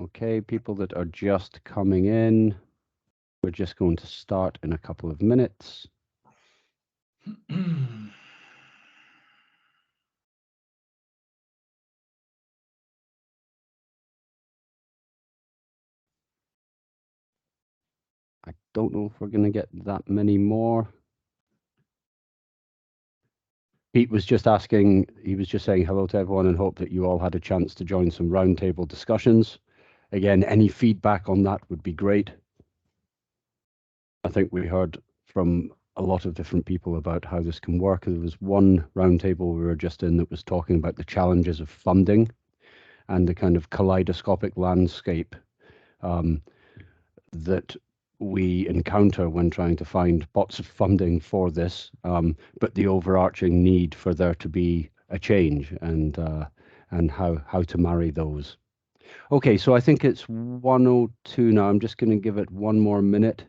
Okay, people that are just coming in, we're just going to start in a couple of minutes. I don't know if we're going to get that many more. Pete was just asking, he was just saying hello to everyone and hope that you all had a chance to join some roundtable discussions. Again, any feedback on that would be great. I think we heard from a lot of different people about how this can work. There was one roundtable we were just in that was talking about the challenges of funding and the kind of kaleidoscopic landscape that we encounter when trying to find pots of funding for this, but the overarching need for there to be a change and how to marry those. Okay, so I think it's 1:02 now. I'm just going to give it one more minute,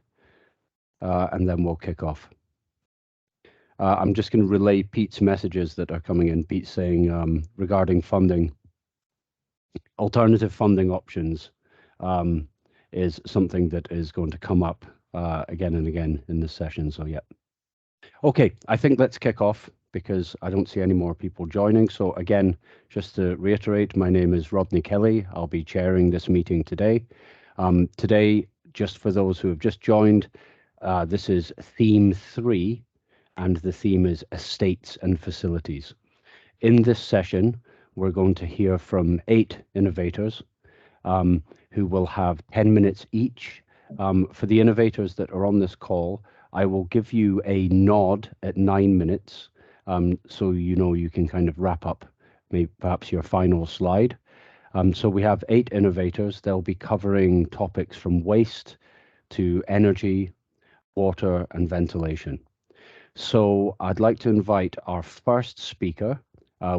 and then we'll kick off. I'm just going to relay Pete's messages that are coming in. Pete's saying regarding funding, alternative funding options is something that is going to come up again and again in this session. So yeah. Okay, I think let's kick off because I don't see any more people joining. So again, just to reiterate, my name is Rodney Kelly. I'll be chairing this meeting today. Today, just for those who have just joined, this is theme 3, and the theme is estates and facilities. In this session, we're going to hear from 8 innovators who will have 10 minutes each. For the innovators that are on this call, I will give you a nod at 9 minutes, so you know you can kind of wrap up maybe perhaps your final slide. So we have 8 innovators. They'll be covering topics from waste to energy, water, and ventilation. So I'd like to invite our first speaker,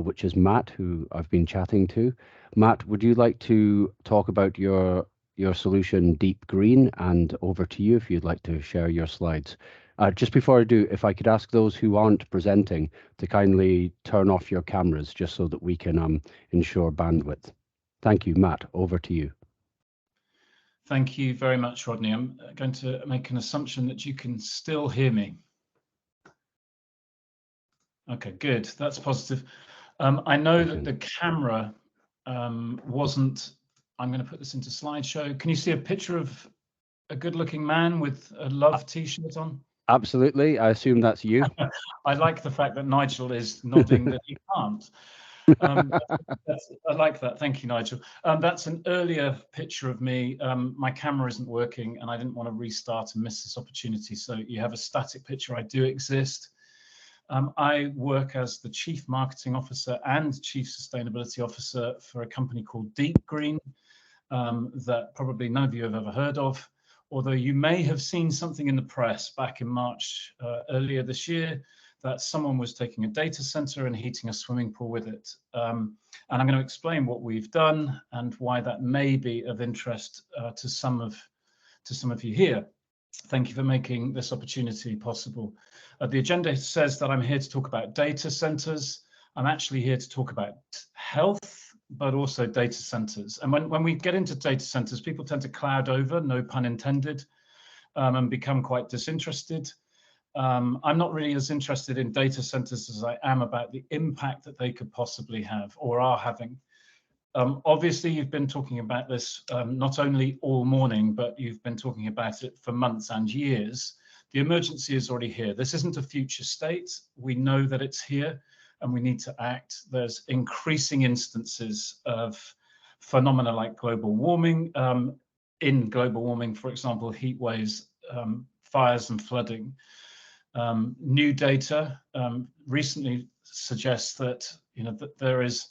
which is Matt, who I've been chatting to. Matt, would you like to talk about your solution, DeepGreen, and over to you if you'd like to share your slides. Just before I do, if I could ask those who aren't presenting to kindly turn off your cameras just so that we can ensure bandwidth. Thank you, Matt, over to you. Thank you very much, Rodney. I'm going to make an assumption that you can still hear me. Okay, good. That's positive. I know that the camera wasn't. I'm going to put this into slideshow. Can you see a picture of a good-looking man with a Love t-shirt on? Absolutely. I assume that's you. I like the fact that Nigel is nodding that he can't. I like that. Thank you, Nigel. That's an earlier picture of me. My camera isn't working, and I didn't want to restart and miss this opportunity. So you have a static picture. I do exist. I work as the Chief Marketing Officer and Chief Sustainability Officer for a company called DeepGreen that probably none of you have ever heard of, although you may have seen something in the press back in March earlier this year that someone was taking a data center and heating a swimming pool with it. And I'm going to explain what we've done and why that may be of interest to some of you here. Thank you for making this opportunity possible. The agenda says that I'm here to talk about data centers. I'm actually here to talk about health, but also data centers. And when we get into data centers, people tend to cloud over, no pun intended, and become quite disinterested. I'm not really as interested in data centers as I am about the impact that they could possibly have or are having. Obviously, you've been talking about this not only all morning, but you've been talking about it for months and years. The emergency is already here. This isn't a future state. We know that it's here and we need to act. There's increasing instances of phenomena like global warming. In global warming, for example, heat waves, fires and flooding. New data recently suggests that, that there is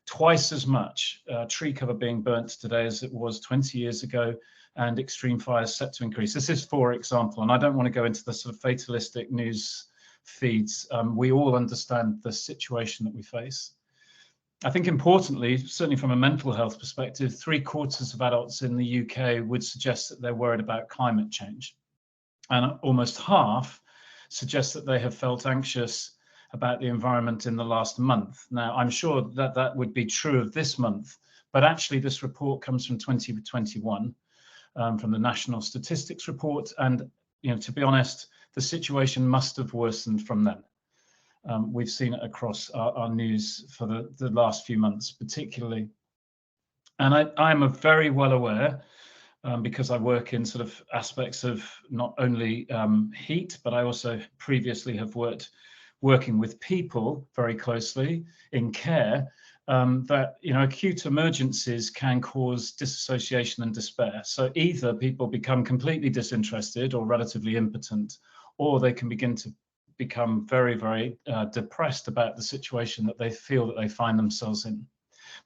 twice as much tree cover being burnt today as it was 20 years ago, and extreme fires set to increase. This is, for example, and I don't want to go into the sort of fatalistic news feeds. We all understand the situation that we face. I think importantly, certainly from a mental health perspective, 3/4 of adults in the UK would suggest that they're worried about climate change. And almost half suggest that they have felt anxious about the environment in the last month. Now, I'm sure that that would be true of this month, But actually, this report comes from 2021, from the National Statistics Report. And, to be honest, the situation must have worsened from then. We've seen it across our news for the last few months, particularly. And I'm very well aware, because I work in sort of aspects of not only heat, but I also previously have working with people very closely in care, that acute emergencies can cause disassociation and despair. So either people become completely disinterested or relatively impotent, or they can begin to become very, very depressed about the situation that they feel that they find themselves in.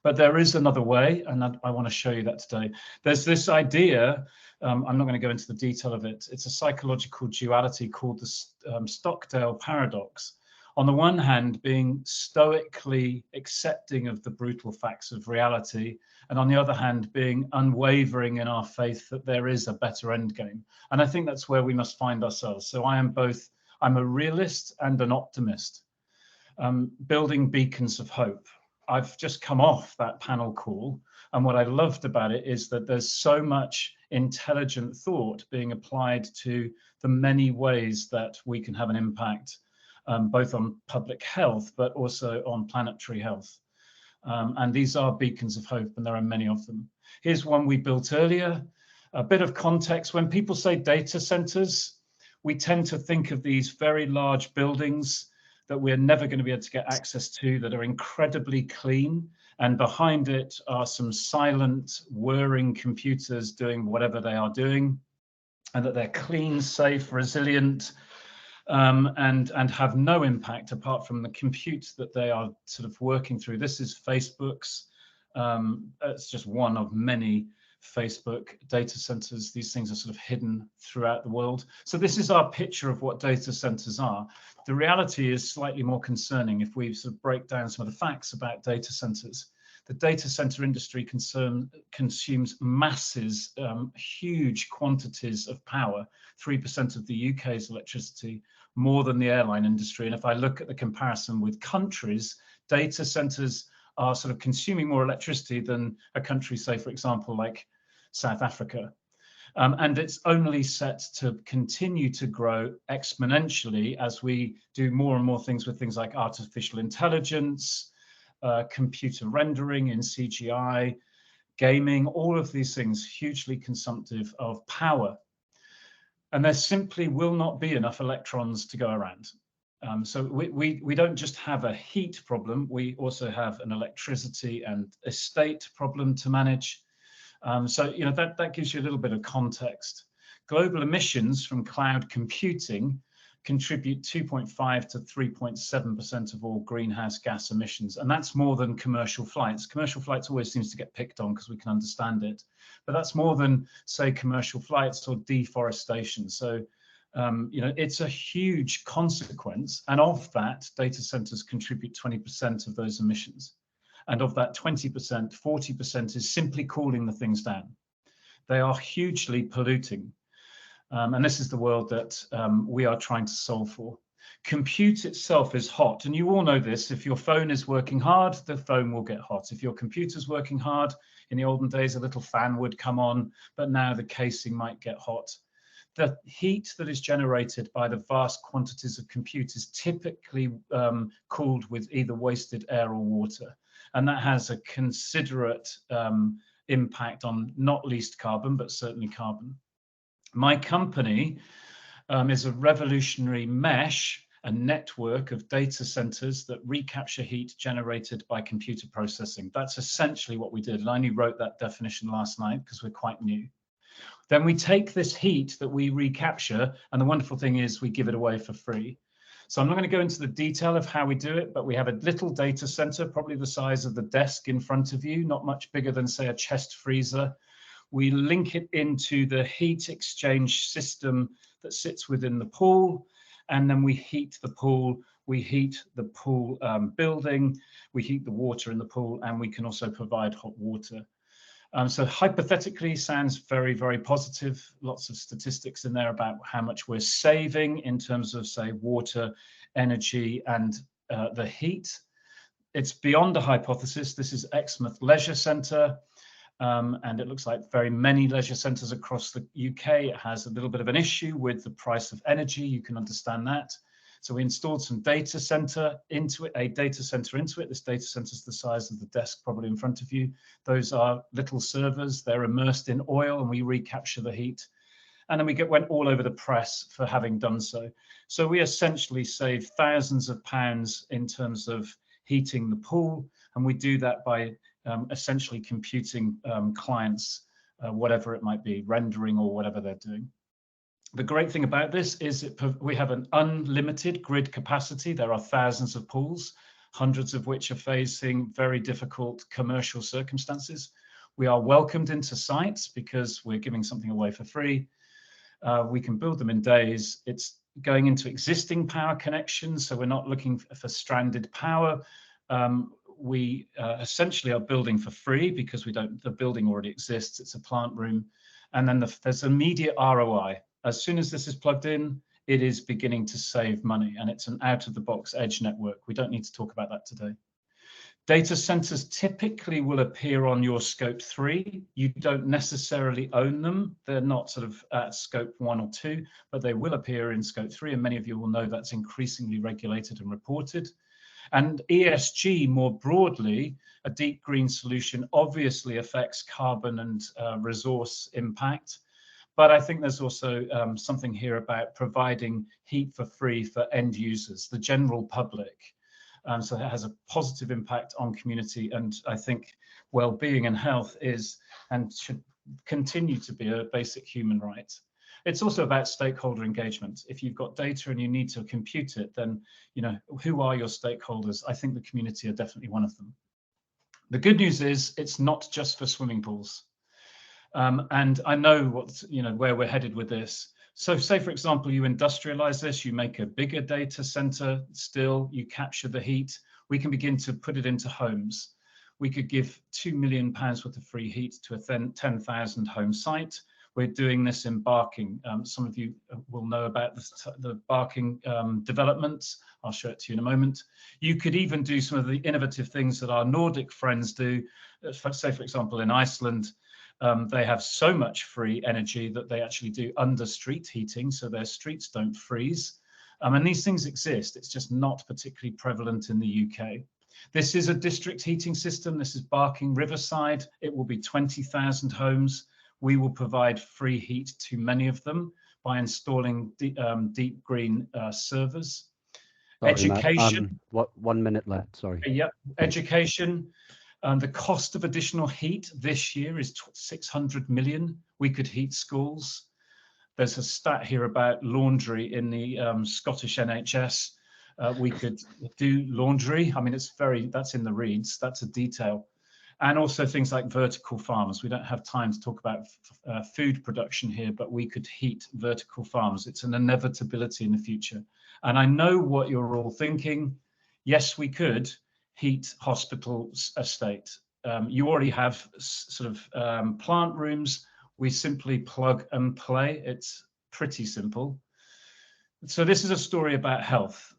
But there is another way, and I want to show you that today. There's this idea, I'm not going to go into the detail of it. It's a psychological duality called the Stockdale paradox. On the one hand, being stoically accepting of the brutal facts of reality, and on the other hand, being unwavering in our faith that there is a better endgame. And I think that's where we must find ourselves. So I am both, I'm a realist and an optimist, building beacons of hope. I've just come off that panel call, and what I loved about it is that there's so much intelligent thought being applied to the many ways that we can have an impact, both on public health, but also on planetary health. And these are beacons of hope, and there are many of them. Here's one we built earlier. A bit of context: when people say data centers, we tend to think of these very large buildings that we're never going to be able to get access to, that are incredibly clean, and behind it are some silent, whirring computers doing whatever they are doing, and that they're clean, safe, resilient, and have no impact apart from the compute that they are sort of working through. This is Facebook's. It's just one of many Facebook data centers. These things are sort of hidden throughout the world. So this is our picture of what data centers are. The reality is slightly more concerning if we sort of break down some of the facts about data centers. The data center industry consumes masses, huge quantities of power, 3% of the UK's electricity, more than the airline industry. And if I look at the comparison with countries, data centers are sort of consuming more electricity than a country, say, for example, like South Africa. And it's only set to continue to grow exponentially as we do more and more things with things like artificial intelligence, computer rendering in CGI, gaming, all of these things hugely consumptive of power. And there simply will not be enough electrons to go around. So we don't just have a heat problem, we also have an electricity and estate problem to manage. So that gives you a little bit of context. Global emissions from cloud computing contribute 2.5 to 3.7% of all greenhouse gas emissions, and that's more than commercial flights. Commercial flights always seems to get picked on because we can understand it, but that's more than, say, commercial flights or deforestation. So it's a huge consequence, and of that, data centers contribute 20% of those emissions. And of that 20%, 40% is simply cooling the things down. They are hugely polluting. And this is the world that we are trying to solve for. Compute itself is hot, and you all know this. If your phone is working hard, the phone will get hot. If your computer's working hard, in the olden days, a little fan would come on, but now the casing might get hot. The heat that is generated by the vast quantities of compute is typically cooled with either wasted air or water. And that has a considerate impact on not least carbon, but certainly carbon. My company is a revolutionary mesh, a network of data centers that recapture heat generated by computer processing. That's essentially what we did. And I only wrote that definition last night because we're quite new. Then we take this heat that we recapture, and the wonderful thing is we give it away for free. So I'm not going to go into the detail of how we do it, but we have a little data center, probably the size of the desk in front of you, not much bigger than, say, a chest freezer. We link it into the heat exchange system that sits within the pool, and then we heat the pool. We heat the pool building, we heat the water in the pool, and we can also provide hot water. So hypothetically sounds very, very positive. Lots of statistics in there about how much we're saving in terms of, say, water, energy, and the heat. It's beyond a hypothesis. This is Exmouth Leisure Centre, and it looks like very many leisure centres across the UK. It has a little bit of an issue with the price of energy. You can understand that. So we installed some data center into it, a data center into it. This data center is the size of the desk probably in front of you. Those are little servers. They're immersed in oil, and we recapture the heat. And then went all over the press for having done so. So we essentially save thousands of pounds in terms of heating the pool, and we do that by essentially computing clients, whatever it might be, rendering or whatever they're doing. The great thing about this is we have an unlimited grid capacity. There are thousands of pools, hundreds of which are facing very difficult commercial circumstances. We are welcomed into sites because we're giving something away for free. We can build them in days. It's going into existing power connections, so we're not looking for stranded power. We essentially are building for free because the building already exists. It's a plant room. And then there's immediate ROI. As soon as this is plugged in, it is beginning to save money, and it's an out-of-the-box edge network. We don't need to talk about that today. Data centers typically will appear on your scope 3. You don't necessarily own them. They're not sort of at scope 1 or 2, but they will appear in scope 3, and many of you will know that's increasingly regulated and reported. And ESG more broadly, a DeepGreen solution obviously affects carbon and resource impact. But I think there's also something here about providing heat for free for end users, the general public. So it has a positive impact on community, and I think well-being and health is and should continue to be a basic human right. It's also about stakeholder engagement. If you've got data and you need to compute it, then who are your stakeholders? I think the community are definitely one of them. The good news is it's not just for swimming pools. And I know where we're headed with this. So say, for example, you industrialize this, you make a bigger data center, still you capture the heat. We can begin to put it into homes. We could give £2 million worth of free heat to a 10,000 home site. We're doing this in Barking. Some of you will know about the Barking developments. I'll show it to you in a moment. You could even do some of the innovative things that our Nordic friends do. Say, for example, in Iceland, they have so much free energy that they actually do under street heating, so their streets don't freeze. And these things exist. It's just not particularly prevalent in the UK. This is a district heating system. This is Barking Riverside. It will be 20,000 homes. We will provide free heat to many of them by installing DeepGreen servers. Sorry, education. Matt, 1 minute left, sorry. Yep, education. The cost of additional heat this year is 600 million. We could heat schools. There's a stat here about laundry in the Scottish NHS. We could do laundry. I mean, that's in the reads. That's a detail. And also things like vertical farms. We don't have time to talk about food production here, but we could heat vertical farms. It's an inevitability in the future. And I know what you're all thinking. Yes, we could heat hospital estate. You already have sort of plant rooms. We simply plug and play. It's pretty simple. So this is a story about health.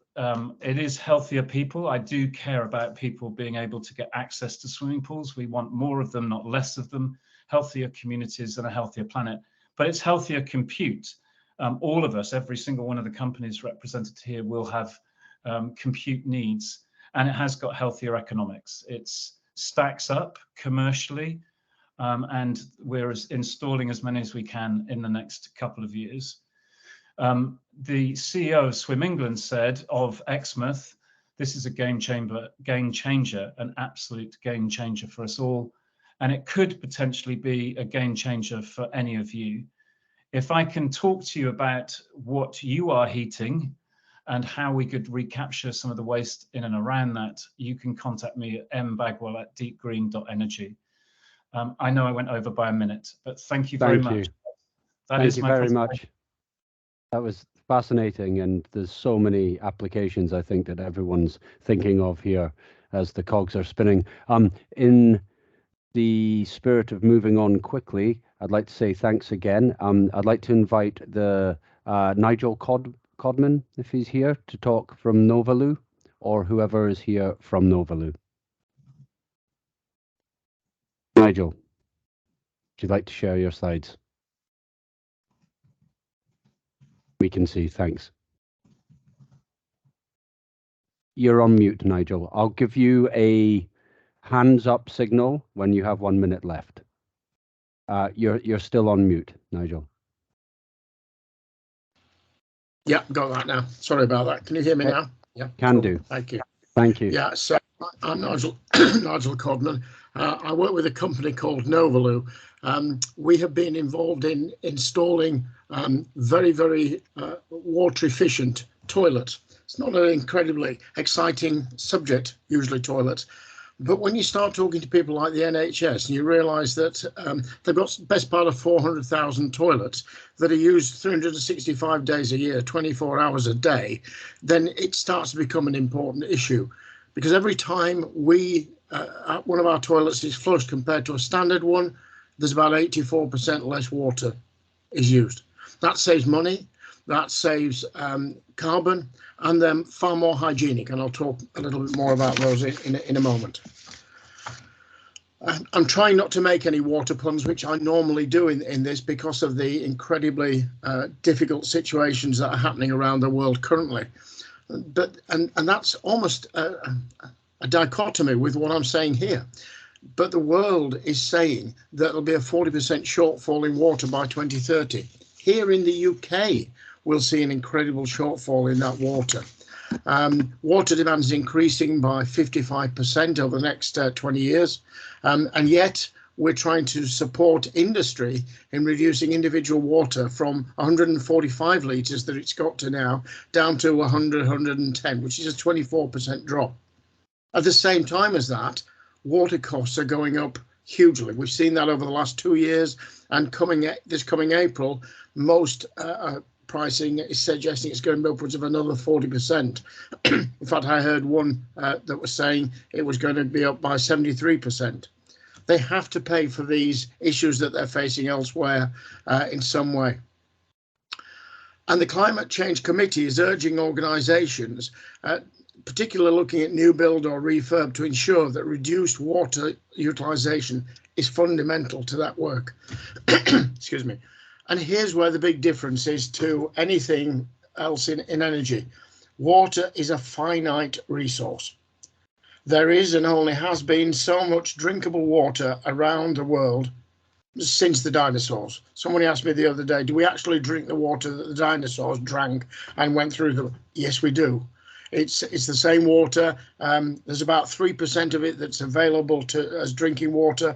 It is healthier people. I do care about people being able to get access to swimming pools. We want more of them, not less of them. Healthier communities and a healthier planet. But it's healthier compute. All of us, every single one of the companies represented here will have compute needs. And it has got healthier economics. It stacks up commercially, and we're installing as many as we can in the next couple of years. The CEO of Swim England said of Exmouth, this is a game changer, an absolute game changer for us all. And it could potentially be a game changer for any of you. If I can talk to you about what you are heating and how we could recapture some of the waste in and around that, you can contact me at mbagwell@deepgreen.energy. I know I went over by a minute, but thank you very much. Thank you very much. That was fascinating, and there's so many applications I think that everyone's thinking of here as the cogs are spinning. In the spirit of moving on quickly, I'd like to say thanks again. I'd like to invite the Nigel Codman, if he's here, to talk from Novaloo, or whoever is here from Novaloo. Nigel, would you like to share your slides? We can see, thanks. You're on mute, Nigel. I'll give you a hands up signal when you have 1 minute left. You're still on mute, Nigel. Yeah, got that now. Sorry about that. Can you hear me now? Yeah, can do. Thank you. Thank you. Yeah, so I'm Nigel, Nigel Codman. I work with a company called Novaloo. We have been involved in installing very, very water efficient toilets. It's not an incredibly exciting subject, usually toilets. But when you start talking to people like the NHS and you realise that they've got best part of 400,000 toilets that are used 365 days a year, 24 hours a day, then it starts to become an important issue. Because every time one of our toilets is flushed compared to a standard one, there's about 84% less water is used. That saves money, that saves carbon, and they're far more hygienic, and I'll talk a little bit more about those in a moment. I'm trying not to make any water puns, which I normally do in this because of the incredibly difficult situations that are happening around the world currently. But and that's almost a dichotomy with what I'm saying here. But the world is saying that there'll be a 40% shortfall in water by 2030. Here in the UK, we'll see an incredible shortfall in that water. Water demand is increasing by 55% over the next 20 years. And yet we're trying to support industry in reducing individual water from 145 litres that it's got to now down to 100, 110, which is a 24% drop. At the same time as that, water costs are going up hugely. We've seen that over the last 2 years, and this coming April, most pricing is suggesting it's going to be upwards of another 40%. In fact, I heard one that was saying it was going to be up by 73%. They have to pay for these issues that they're facing elsewhere in some way. And the Climate Change Committee is urging organisations, particularly looking at new build or refurb, to ensure that reduced water utilisation is fundamental to that work. Excuse me. And here's where the big difference is to anything else in energy. Water is a finite resource. There is and only has been so much drinkable water around the world since the dinosaurs. Somebody asked me the other day, do we actually drink the water that the dinosaurs drank and went through them? Yes, we do. It's the same water. There's about 3% of it that's available as drinking water.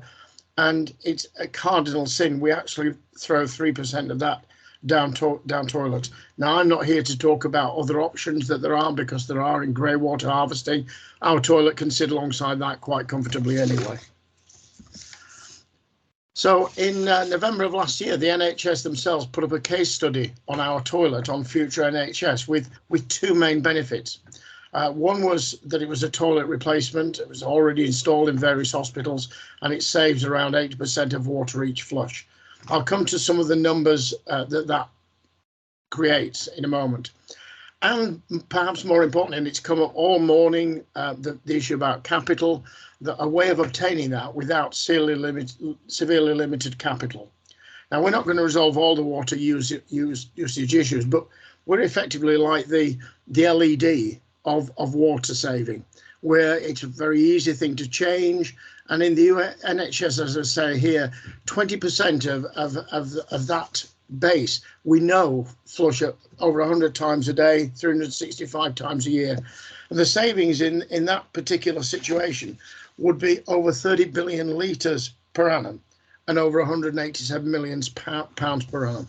And it's a cardinal sin. We actually throw 3% of that down toilets. Now, I'm not here to talk about other options that there are, because there are in grey water harvesting. Our toilet can sit alongside that quite comfortably anyway. So in November of last year, the NHS themselves put up a case study on our toilet on future NHS with two main benefits. One was that it was a toilet replacement. It was already installed in various hospitals, and it saves around 80% of water each flush. I'll come to some of the numbers that creates in a moment. And perhaps more importantly, and it's come up all morning, the issue about capital, a way of obtaining that without severely limited capital. Now, we're not going to resolve all the water usage issues, but we're effectively like the LED of water saving, where it's a very easy thing to change. And in the NHS, as I say here, 20% of that base we know flush up over 100 times a day, 365 times a year. And the savings in that particular situation would be over 30 billion litres per annum and over 187 million pounds per annum.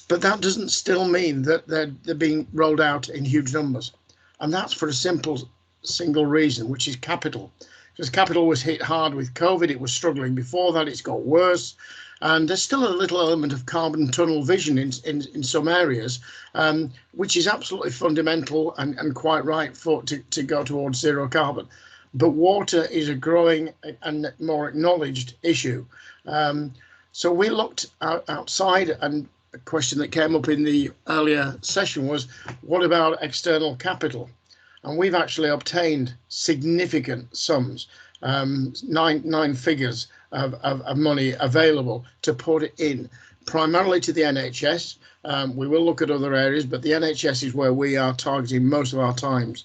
But that doesn't still mean that they're being rolled out in huge numbers. And that's for a single reason, which is capital. Because capital was hit hard with COVID. It was struggling before that. It's got worse. And there's still a little element of carbon tunnel vision in some areas, which is absolutely fundamental and quite right to go towards zero carbon. But water is a growing and more acknowledged issue. So we looked outside, and a question that came up in the earlier session was, what about external capital? And we've actually obtained significant sums, nine figures of money available to put it in, primarily to the NHS. We will look at other areas, but the NHS is where we are targeting most of our times.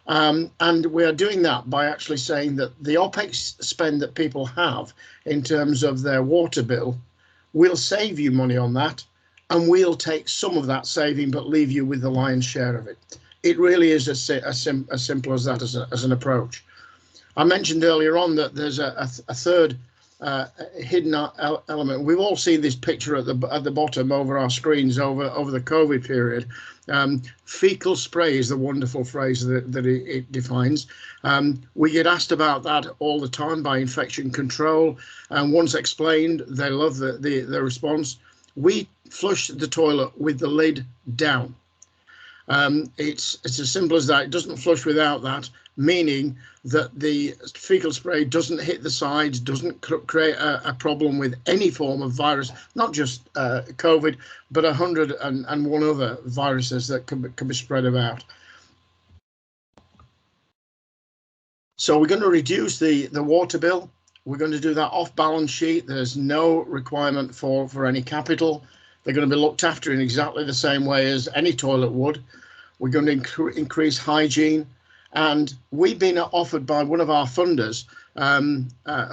And we are doing that by actually saying that the OPEX spend that people have in terms of their water bill, we'll save you money on that, and we'll take some of that saving but leave you with the lion's share of it. It really is as simple as that as an approach. I mentioned earlier on that there's a third hidden element. We've all seen this picture at the bottom over our screens over the COVID period. Fecal spray is the wonderful phrase that it defines. We get asked about that all the time by infection control, and once explained, they love the response. We flush the toilet with the lid down. It's as simple as that. It doesn't flush without that, meaning that the fecal spray doesn't hit the sides, doesn't create a problem with any form of virus, not just COVID, but 101 other viruses that can be spread about. So we're going to reduce the water bill. We're going to do that off balance sheet. There's no requirement for any capital. They're going to be looked after in exactly the same way as any toilet would. We're going to increase hygiene. And we've been offered by one of our funders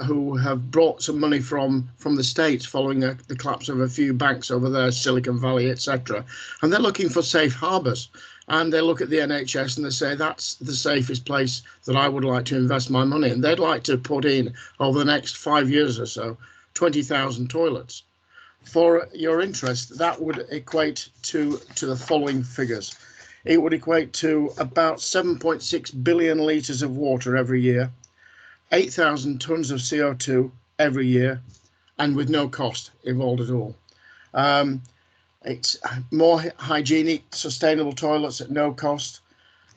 who have brought some money from the States following the collapse of a few banks over there, Silicon Valley, etc. And they're looking for safe harbours. And they look at the NHS and they say, that's the safest place that I would like to invest my money in. They'd like to put in, over the next 5 years or so, 20,000 toilets. For your interest, that would equate to the following figures. It would equate to about 7.6 billion litres of water every year, 8,000 tonnes of CO2 every year, and with no cost involved at all. It's more hygienic, sustainable toilets at no cost.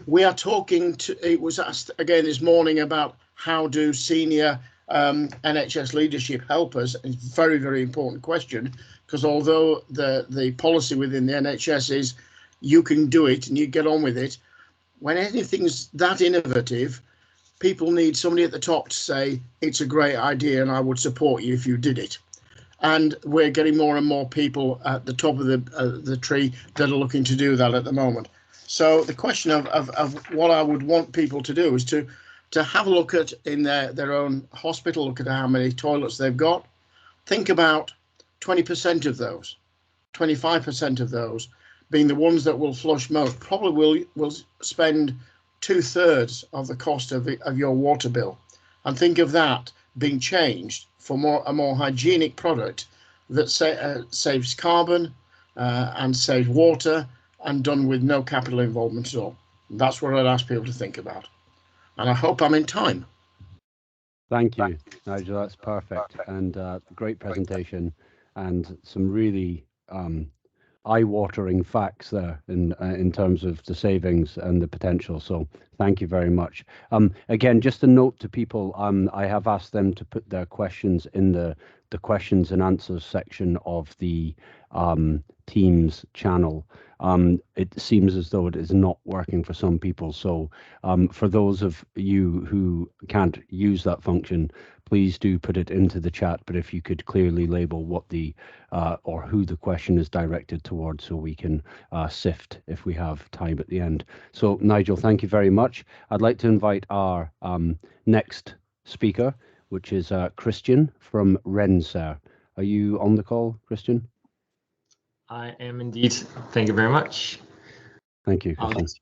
We are talking to, it was asked again this morning about how do senior NHS leadership help us. It's a very, very important question, because although the policy within the NHS is you can do it and you get on with it, when anything's that innovative, people need somebody at the top to say it's a great idea and I would support you if you did it. And we're getting more and more people at the top of the tree that are looking to do that at the moment. So the question of what I would want people to do is to have a look at in their own hospital, look at how many toilets they've got. Think about 20% of those, 25% of those being the ones that will flush most, probably will spend 2/3 of the cost of your water bill. And think of that being changed for a more hygienic product that saves carbon and saves water, and done with no capital involvement at all. That's what I'd ask people to think about. And I hope I'm in time. Thank you, Nigel. That's perfect, and great presentation, and some really eye-watering facts there in terms of the savings and the potential. So thank you very much. Again, just a note to people, I have asked them to put their questions in the questions and answers section of the Teams channel. It seems as though it is not working for some people. So for those of you who can't use that function, please do put it into the chat. But if you could clearly label what the or who the question is directed towards, so we can sift if we have time at the end. So Nigel, thank you very much. I'd like to invite our next speaker, which is Christian from Rensair. Are you on the call, Christian? I am indeed. Thank you very much. Thank you, I'll Christian.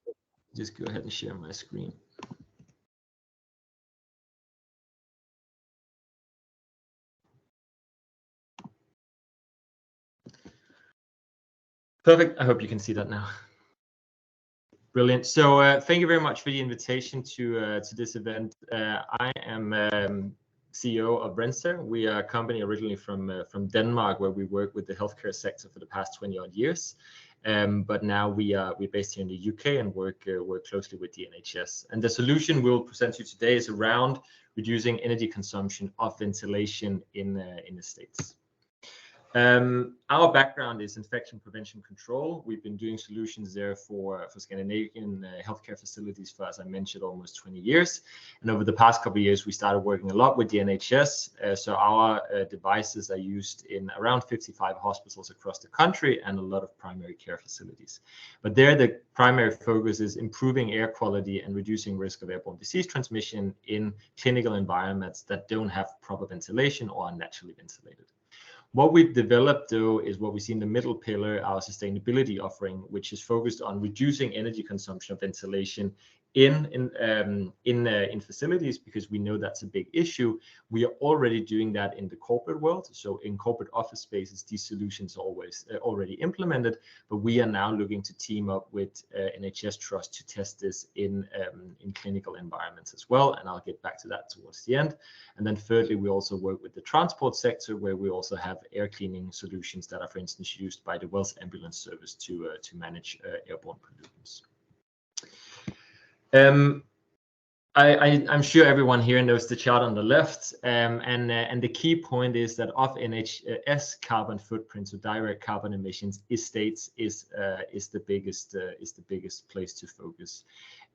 just go ahead and share my screen. Perfect. I hope you can see that now. Brilliant. So thank you very much for the invitation to this event. I am CEO of Rensair. We are a company originally from Denmark, where we work with the healthcare sector for the past 20-odd years. But now we're based here in the UK and work closely with the NHS. And the solution we'll present you today is around reducing energy consumption of ventilation in the States. Our background is infection prevention control. We've been doing solutions there for Scandinavian healthcare facilities for, as I mentioned, almost 20 years. And over the past couple of years, we started working a lot with the NHS. So our devices are used in around 55 hospitals across the country and a lot of primary care facilities. But there, the primary focus is improving air quality and reducing risk of airborne disease transmission in clinical environments that don't have proper ventilation or are naturally ventilated. What we've developed, though, is what we see in the middle pillar, our sustainability offering, which is focused on reducing energy consumption of ventilation in facilities, because we know that's a big issue. We are already doing that in the corporate world. So in corporate office spaces, these solutions are always already implemented, but we are now looking to team up with NHS Trust to test this in clinical environments as well. And I'll get back to that towards the end. And then thirdly, we also work with the transport sector, where we also have air cleaning solutions that are, for instance, used by the Wells Ambulance Service to manage airborne pollutants. I'm sure everyone here knows the chart on the left, and the key point is that of NHS carbon footprint, so direct carbon emissions, estates is the biggest place to focus.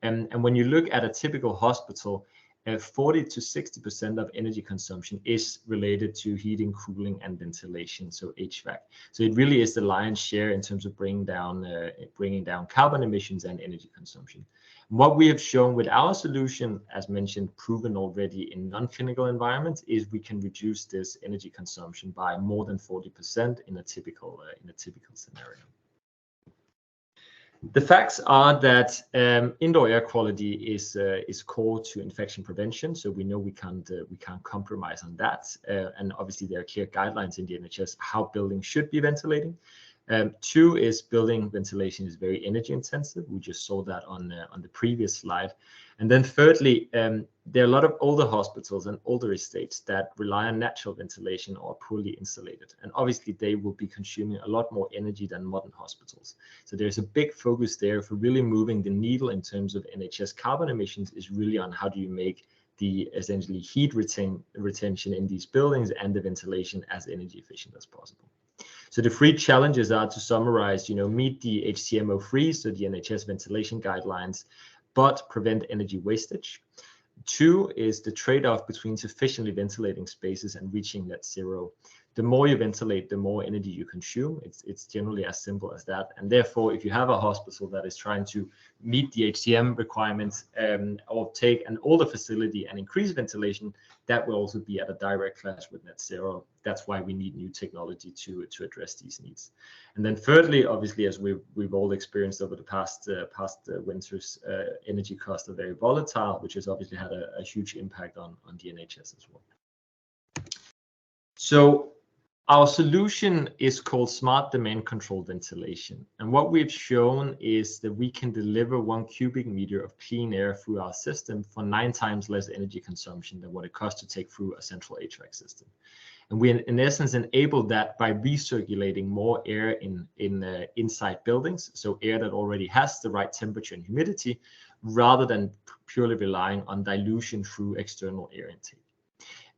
And when you look at a typical hospital, 40 to 60% of energy consumption is related to heating, cooling, and ventilation, so HVAC. So it really is the lion's share in terms of bringing down carbon emissions and energy consumption. What we have shown with our solution, as mentioned, proven already in non-clinical environments, is we can reduce this energy consumption by more than 40% in a typical scenario. The facts are that indoor air quality is core to infection prevention. So we know we can't compromise on that. And obviously there are clear guidelines in the NHS how buildings should be ventilating. Two is building ventilation is very energy intensive. We just saw that on the previous slide. And then thirdly, there are a lot of older hospitals and older estates that rely on natural ventilation or poorly insulated. And obviously they will be consuming a lot more energy than modern hospitals. So there's a big focus there for really moving the needle in terms of NHS carbon emissions is really on how do you make the essentially heat retention in these buildings and the ventilation as energy efficient as possible. So the three challenges are, to summarize, meet the HCMO3, so the NHS ventilation guidelines, but prevent energy wastage. Two is the trade-off between sufficiently ventilating spaces and reaching net zero. The more you ventilate, the more energy you consume. It's generally as simple as that. And therefore, if you have a hospital that is trying to meet the HCM requirements or take an older facility and increase ventilation, that will also be at a direct clash with net zero. That's why we need new technology to address these needs. And then thirdly, obviously, as we've all experienced over the past winters, energy costs are very volatile, which has obviously had a huge impact on the NHS as well. So our solution is called Smart Demand Control Ventilation. And what we've shown is that we can deliver 1 cubic meter of clean air through our system for 9 times less energy consumption than what it costs to take through a central HVAC system. And we, in essence, enable that by recirculating more air inside buildings, so air that already has the right temperature and humidity, rather than purely relying on dilution through external air intake.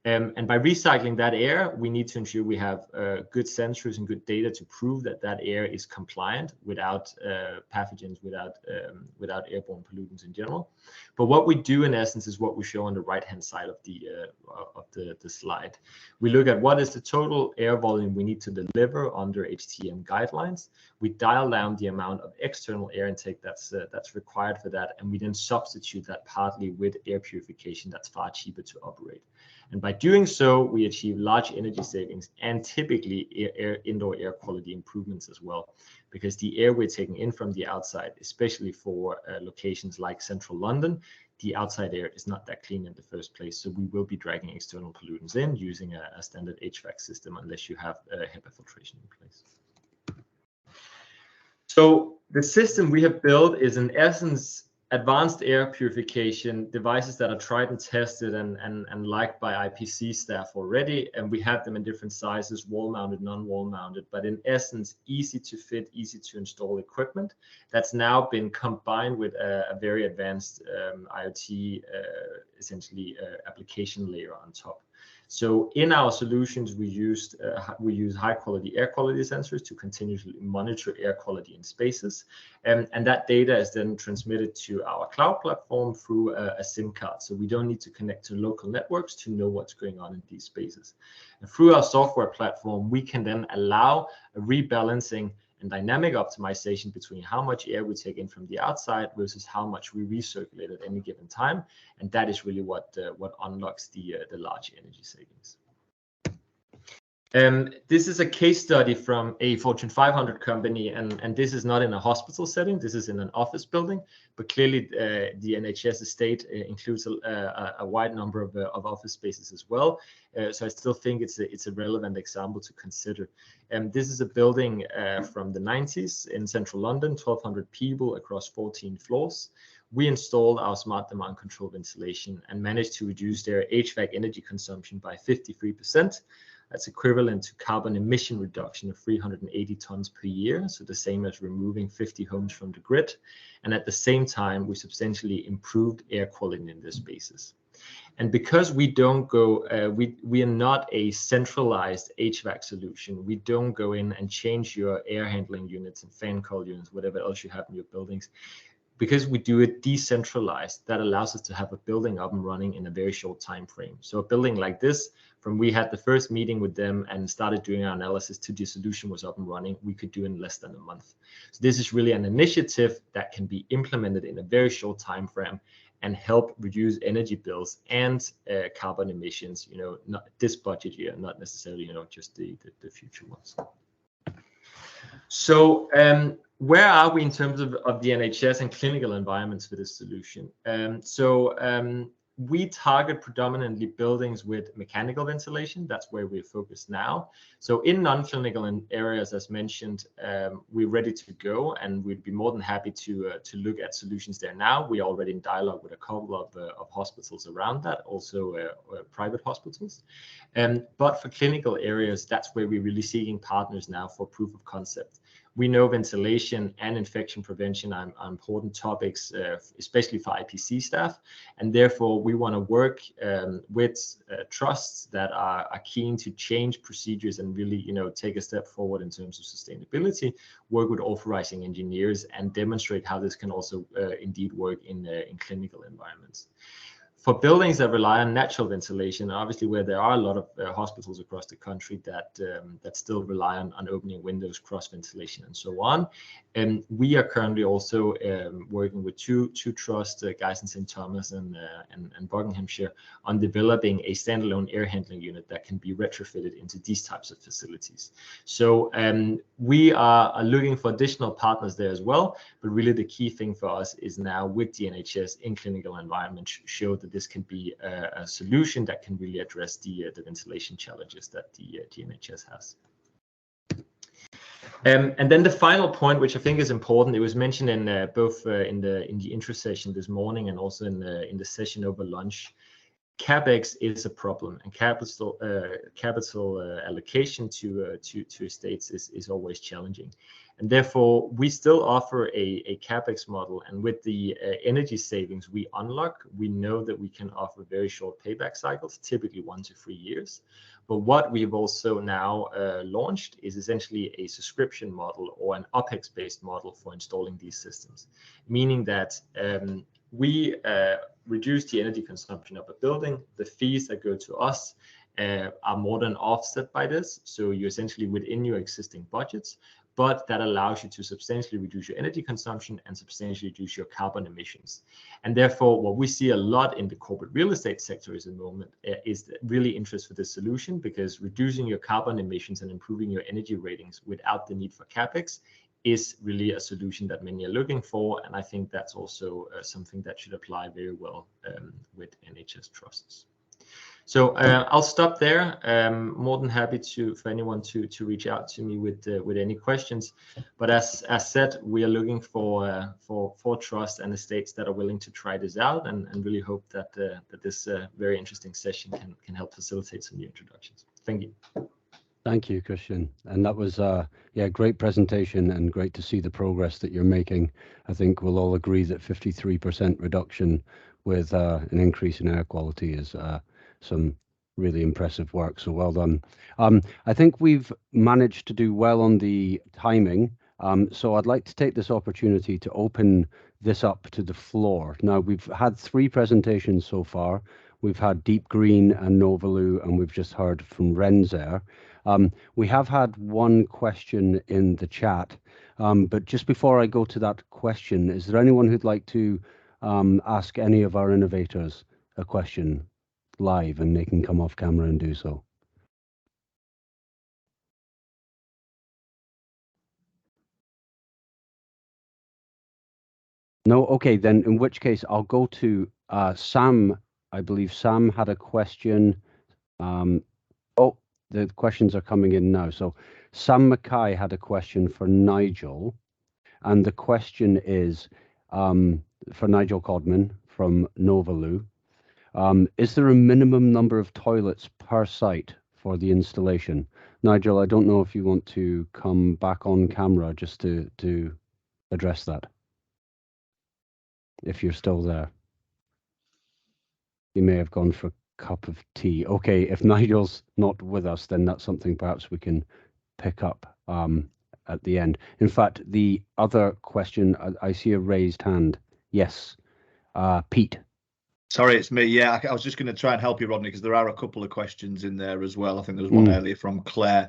And by recycling that air, we need to ensure we have good sensors and good data to prove that that air is compliant without pathogens, without airborne pollutants in general. But what we do in essence is what we show on the right-hand side of the slide. We look at what is the total air volume we need to deliver under HCM guidelines. We dial down the amount of external air intake that's required for that, and we then substitute that partly with air purification that's far cheaper to operate. And by doing so, we achieve large energy savings and typically indoor air quality improvements as well, because the air we're taking in from the outside, especially for locations like central London, the outside air is not that clean in the first place. So we will be dragging external pollutants in using a standard HVAC system unless you have HEPA filtration in place. So the system we have built is in essence advanced air purification devices that are tried and tested and liked by IPC staff already. And we have them in different sizes, wall-mounted, non-wall-mounted, but in essence, easy to fit, easy to install equipment that's now been combined with a very advanced IoT, essentially application layer on top. So in our solutions, we use high quality air quality sensors to continuously monitor air quality in spaces. And that data is then transmitted to our cloud platform through a SIM card. So we don't need to connect to local networks to know what's going on in these spaces. And through our software platform, we can then allow a rebalancing and dynamic optimization between how much air we take in from the outside versus how much we recirculate at any given time. And that is really what unlocks the large energy savings. This is a case study from a Fortune 500 company, and this is not in a hospital setting. This is in an office building, but clearly the NHS estate includes a wide number of office spaces as well. So I still think it's a relevant example to consider. This is a building from the 90s in central London, 1,200 people across 14 floors. We installed our smart demand control ventilation and managed to reduce their HVAC energy consumption by 53%. That's equivalent to carbon emission reduction of 380 tons per year, so the same as removing 50 homes from the grid. And at the same time, we substantially improved air quality in their spaces. And because we don't go, we are not a centralized HVAC solution. We don't go in and change your air handling units and fan coil units, whatever else you have in your buildings. Because we do it decentralized, that allows us to have a building up and running in a very short time frame. So a building like this, from we had the first meeting with them and started doing our analysis to the solution was up and running, we could do in less than a month. So this is really an initiative that can be implemented in a very short time frame and help reduce energy bills and carbon emissions, not this budget year, not necessarily, just the future ones. So where are we in terms of the NHS and clinical environments for this solution? We target predominantly buildings with mechanical ventilation. That's where we're focused now. So in non-clinical areas, as mentioned, we're ready to go, and we'd be more than happy to look at solutions there now. We're already in dialogue with a couple of hospitals around that, also private hospitals. But for clinical areas, that's where we're really seeking partners now for proof of concept. We know ventilation and infection prevention are important topics, especially for IPC staff, and therefore we want to work with trusts that are keen to change procedures and really, take a step forward in terms of sustainability. Work with authorizing engineers and demonstrate how this can also indeed work in clinical environments. For buildings that rely on natural ventilation, obviously where there are a lot of hospitals across the country that still rely on opening windows, cross ventilation, and so on. And we are currently also working with two trusts, Guy's and St. Thomas and Buckinghamshire, on developing a standalone air handling unit that can be retrofitted into these types of facilities. So we are looking for additional partners there as well, but really the key thing for us is now with the NHS in clinical environments, show that this can be a solution that can really address the ventilation challenges that the NHS has. And then the final point, which I think is important, it was mentioned in both in the intro session this morning and also in the session over lunch. CapEx is a problem, and capital allocation to estates is always challenging. And therefore, we still offer a CapEx model. And with the energy savings we unlock, we know that we can offer very short payback cycles, typically 1 to 3 years. But what we've also now launched is essentially a subscription model or an OpEx-based model for installing these systems, meaning that we reduce the energy consumption of a building. The fees that go to us are more than offset by this. So you're essentially within your existing budgets, but that allows you to substantially reduce your energy consumption and substantially reduce your carbon emissions. And therefore, what we see a lot in the corporate real estate sector is, at the moment, is really interest for this solution, because reducing your carbon emissions and improving your energy ratings without the need for CapEx is really a solution that many are looking for. And I think that's also something that should apply very well with NHS trusts. So I'll stop there. More than happy for anyone to reach out to me with any questions. But as said, we are looking for trusts and estates that are willing to try this out, and really hope that this very interesting session can help facilitate some new introductions. Thank you. Thank you, Christian. And that was great presentation, and great to see the progress that you're making. I think we'll all agree that 53% reduction with an increase in air quality is some really impressive work. So well done. I think we've managed to do well on the timing. So I'd like to take this opportunity to open this up to the floor. Now, we've had 3 presentations so far. We've had DeepGreen and Novaloo, and we've just heard from Rensair. We have had one question in the chat, but just before I go to that question, is there anyone who'd like to ask any of our innovators a question live, and they can come off camera and do so? No? Okay, then in which case I'll go to Sam. I believe Sam had a question. Oh, the questions are coming in now. So Sam Mackay had a question for Nigel, and the question is for Nigel Codman from Novaloo. Is there a minimum number of toilets per site for the installation? Nigel, I don't know if you want to come back on camera just to address that, if you're still there. You may have gone for a cup of tea. Okay, if Nigel's not with us, then that's something perhaps we can pick up at the end. In fact, the other question, I see a raised hand. Yes, Pete. Sorry, it's me. Yeah, I was just going to try and help you, Rodney, because there are a couple of questions in there as well. I think there was one earlier from Clare.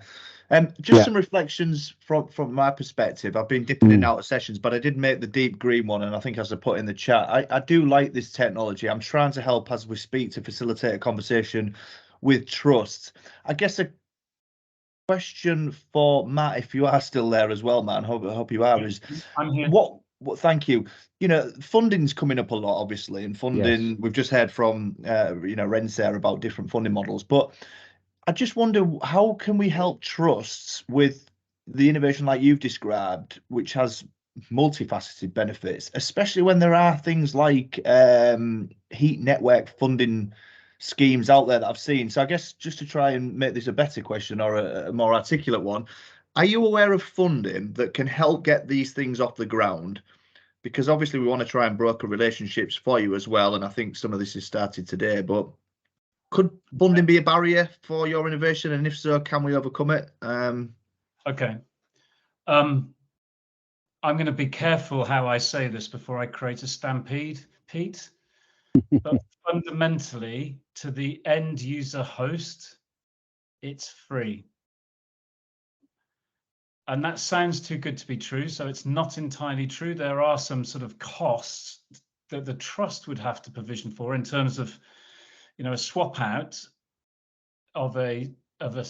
Just some reflections from my perspective. I've been dipping in and out of sessions, but I did make the DeepGreen one, and I think as I put in the chat, I do like this technology. I'm trying to help as we speak to facilitate a conversation with trust. I guess a question for Matt, if you are still there as well, Matt, I hope you are, is I'm here. What thank you. You know, funding's coming up a lot, obviously, and funding, yes. We've just heard from, Rensair about different funding models, but I just wonder, how can we help trusts with the innovation like you've described, which has multifaceted benefits, especially when there are things like heat network funding schemes out there that I've seen. So I guess just to try and make this a better question or a more articulate one, are you aware of funding that can help get these things off the ground? Because obviously we want to try and broker relationships for you as well, and I think some of this has started today, but could funding be a barrier for your innovation, and if so, can we overcome it? Okay. I'm going to be careful how I say this before I create a stampede, Pete, but fundamentally, to the end user host, it's free. And that sounds too good to be true, so it's not entirely true. There are some sort of costs that the trust would have to provision for in terms of, a swap out of a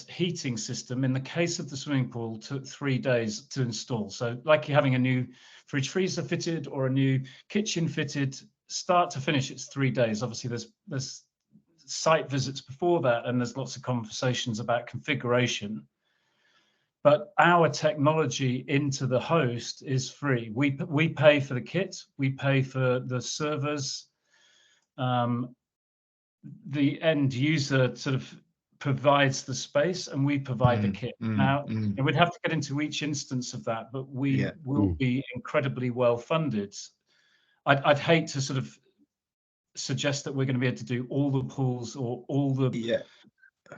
heating system. In the case of the swimming pool, took 3 days to install. So like you're having a new fridge freezer fitted or a new kitchen fitted, start to finish, it's 3 days. Obviously, there's site visits before that, and there's lots of conversations about configuration. But our technology into the host is free. We pay for the kit, we pay for the servers. The end user sort of provides the space, and we provide the kit. Now, we'd have to get into each instance of that, but we will be incredibly well funded. I'd hate to sort of suggest that we're going to be able to do all the pools or all the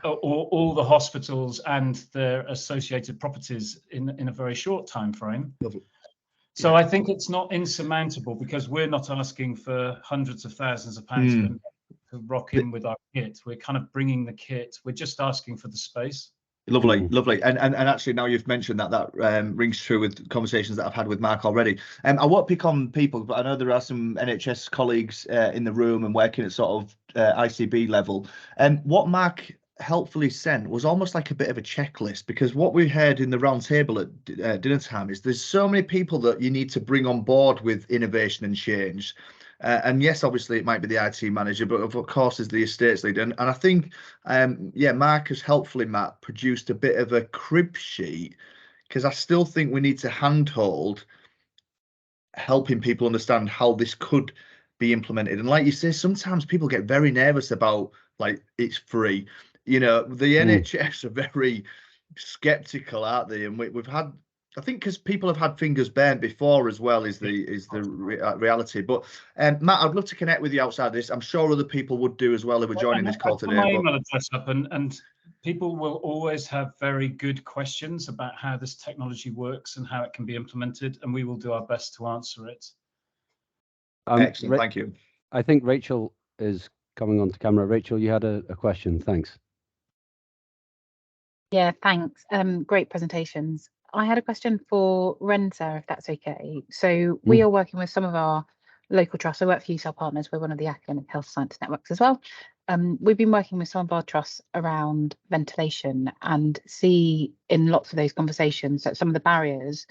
or all the hospitals and their associated properties in a very short time frame. So I think it's not insurmountable, because we're not asking for hundreds of thousands of pounds to rock in with our kit. We're kind of bringing the kit. We're just asking for the space. Lovely. And actually, now you've mentioned that rings true with conversations that I've had with Mark already. I won't pick on people, but I know there are some NHS colleagues in the room and working at sort of ICB level. And what Mark helpfully sent was almost like a bit of a checklist, because what we heard in the round table at dinner time is there's so many people that you need to bring on board with innovation and change. And yes, obviously it might be the IT manager, but of course there's the estates lead. And I think, Mark has helpfully, Matt, produced a bit of a crib sheet, because I still think we need to handhold helping people understand how this could be implemented. And like you say, sometimes people get very nervous about, like, it's free. The NHS are very skeptical, aren't they? And we've had I think because people have had fingers burnt before as well is the reality. But Matt, I'd love to connect with you outside of this. I'm sure other people would do as well who are joining this call today. My email address up, and people will always have very good questions about how this technology works and how it can be implemented, and we will do our best to answer it. Excellent, thank you. I think Rachel is coming onto camera. Rachel, you had a question. Thanks. Yeah, thanks. Great presentations. I had a question for Rensair, if that's okay. So we are working with some of our local trusts. I work for UCL Partners. We're one of the academic health science networks as well. We've been working with some of our trusts around ventilation and see in lots of those conversations that some of the barriers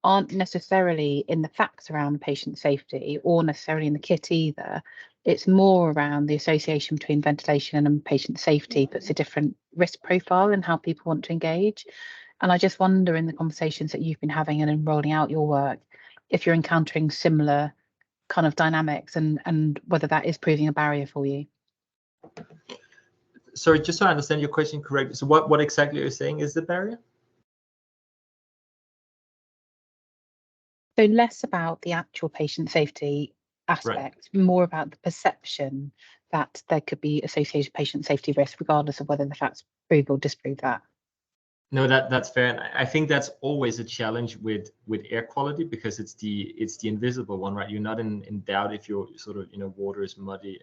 aren't necessarily in the facts around patient safety or necessarily in the kit either. It's more around the association between ventilation and patient safety puts a different risk profile in how people want to engage. And I just wonder, in the conversations that you've been having and in rolling out your work, if you're encountering similar kind of dynamics and whether that is proving a barrier for you. Sorry, just so I understand your question correctly. So what exactly are you saying is the barrier? So less about the actual patient safety aspect, more about the perception that there could be associated patient safety risk, regardless of whether the facts prove or disprove that. No, that's fair. And I think that's always a challenge with air quality, because it's the invisible one, right? You're not in doubt if your sort of, water is muddy,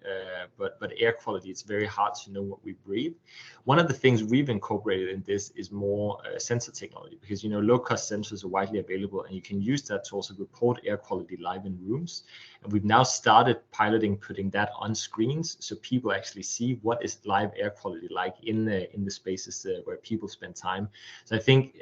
but air quality, it's very hard to know what we breathe. One of the things we've incorporated in this is more sensor technology, because low-cost sensors are widely available, and you can use that to also report air quality live in rooms. And we've now started piloting putting that on screens, so people actually see what is live air quality like in the spaces where people spend time. So I think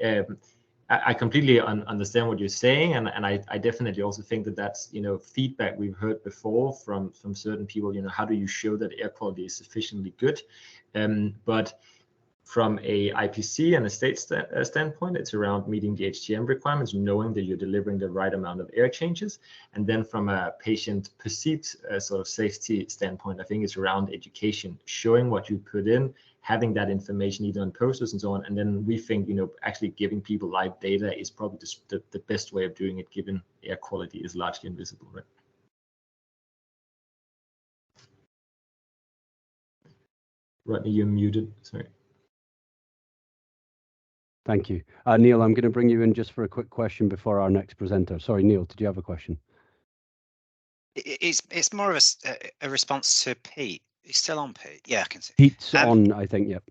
I completely understand what you're saying, and I definitely also think that that's feedback we've heard before from certain people. How do you show that air quality is sufficiently good? But from a IPC and a state standpoint, it's around meeting the HTM requirements, knowing that you're delivering the right amount of air changes. And then from a patient perceived sort of safety standpoint, I think it's around education, showing what you put in, having that information either on posters and so on. And then we think, actually giving people live data is probably the best way of doing it, given air quality is largely invisible, right? Rodney, you're muted, sorry. Thank you. Neil, I'm going to bring you in just for a quick question before our next presenter. Sorry, Neil, did you have a question? It's more of a response to Pete. He's still on, Pete? Yeah, I can see. Pete's on, I think, yep.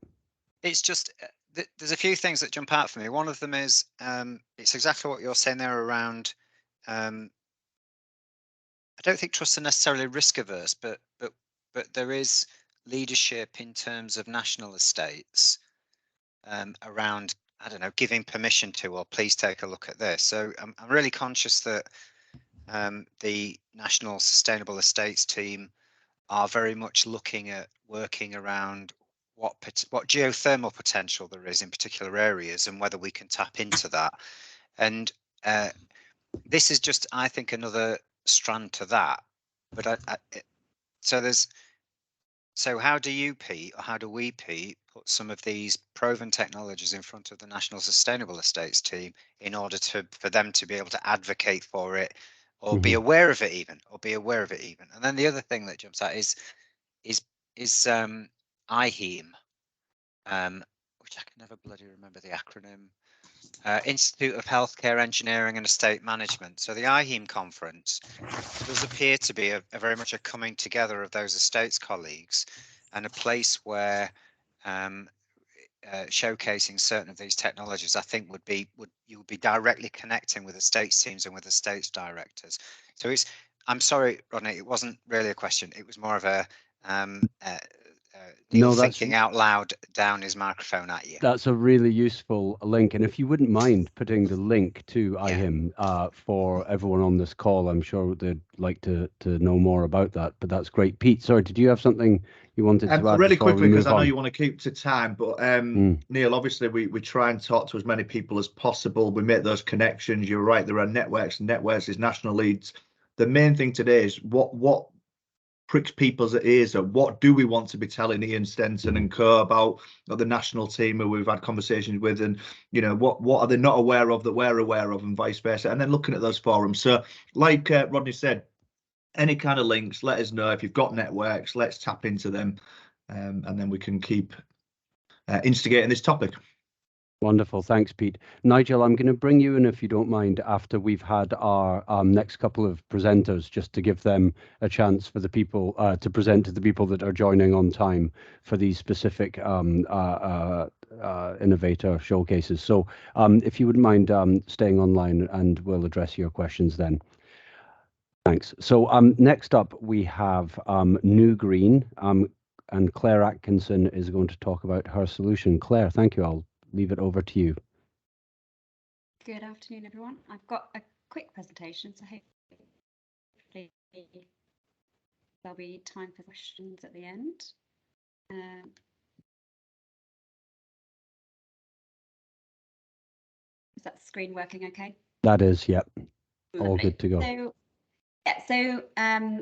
It's just, there's a few things that jump out for me. One of them is, it's exactly what you're saying there around, I don't think trusts are necessarily risk averse, but there is leadership in terms of national estates around, I don't know, giving permission to, or please take a look at this. So I'm really conscious that the National Sustainable Estates team are very much looking at working around what geothermal potential there is in particular areas and whether we can tap into that. And this is just, I think, another strand to that. But so how do you, Pete, or how do we, Pete, put some of these proven technologies in front of the National Sustainable Estates team in order for them to be able to advocate for it, or be aware of it even, And then the other thing that jumps out is IHEM, which I can never bloody remember the acronym. Institute of Healthcare Engineering and Estate Management. So the IHEM conference does appear to be a very much a coming together of those estates colleagues, and a place where showcasing certain of these technologies, I think you would be directly connecting with estates teams and with estates directors. So I'm sorry, Rodney, it wasn't really a question. It was more of a Neil thinking out loud down his microphone at you. That's a really useful link, and if you wouldn't mind putting the link to IHIM for everyone on this call, I'm sure they'd like to know more about that. But that's great. Pete, sorry, did you have something you wanted to add? Really quickly, because I know you want to keep to time, but Neil, obviously we try and talk to as many people as possible. We make those connections. You're right, there are networks is national leads. The main thing today is what pricks people's ears at what do we want to be telling Ian Stenson and co about the national team who we've had conversations with, and you know what are they not aware of that we're aware of, and vice versa, and then looking at those forums. So like Rodney said, any kind of links, let us know. If you've got networks, let's tap into them, and then we can keep instigating this topic. Wonderful. Thanks, Pete. Nigel, I'm going to bring you in, if you don't mind, after we've had our next couple of presenters, just to give them a chance for the people to present to the people that are joining on time for these specific innovator showcases. So if you wouldn't mind staying online, and we'll address your questions then. Thanks. So next up, we have NuGreen, and Clare Atkinson is going to talk about her solution. Clare, thank you. I'll leave it over to you. Good afternoon, everyone. I've got a quick presentation, so hopefully there'll be time for questions at the end. Is that screen working okay? That is, yep. Lovely. All good to go. So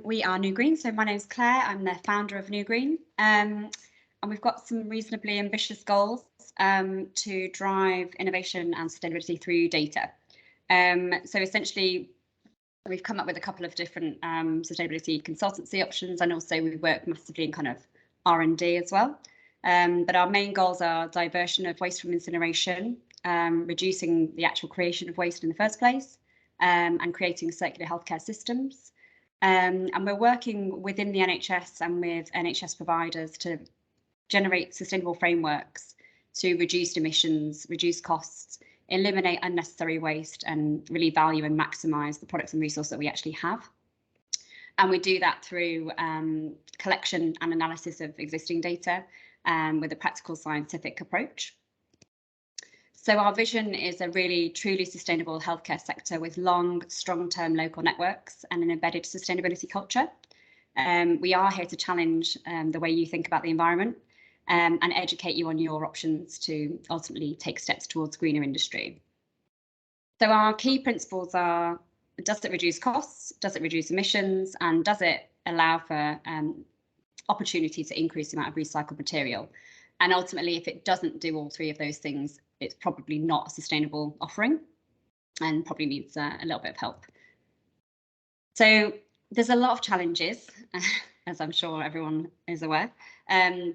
we are NuGreen. So my name's Clare. I'm the founder of NuGreen. And we've got some reasonably ambitious goals to drive innovation and sustainability through data. So essentially, we've come up with a couple of different sustainability consultancy options, and also we work massively in kind of R&D as well. But our main goals are diversion of waste from incineration, reducing the actual creation of waste in the first place, and creating circular healthcare systems. And we're working within the NHS and with NHS providers to generate sustainable frameworks to reduce emissions, reduce costs, eliminate unnecessary waste, and really value and maximise the products and resources that we actually have. And we do that through collection and analysis of existing data with a practical scientific approach. So our vision is a really truly sustainable healthcare sector with long, strong-term local networks and an embedded sustainability culture. We are here to challenge the way you think about the environment and educate you on your options to ultimately take steps towards greener industry. So our key principles are, does it reduce costs? Does it reduce emissions? And does it allow for opportunity to increase the amount of recycled material? And ultimately, if it doesn't do all three of those things, it's probably not a sustainable offering and probably needs a little bit of help. So there's a lot of challenges, as I'm sure everyone is aware.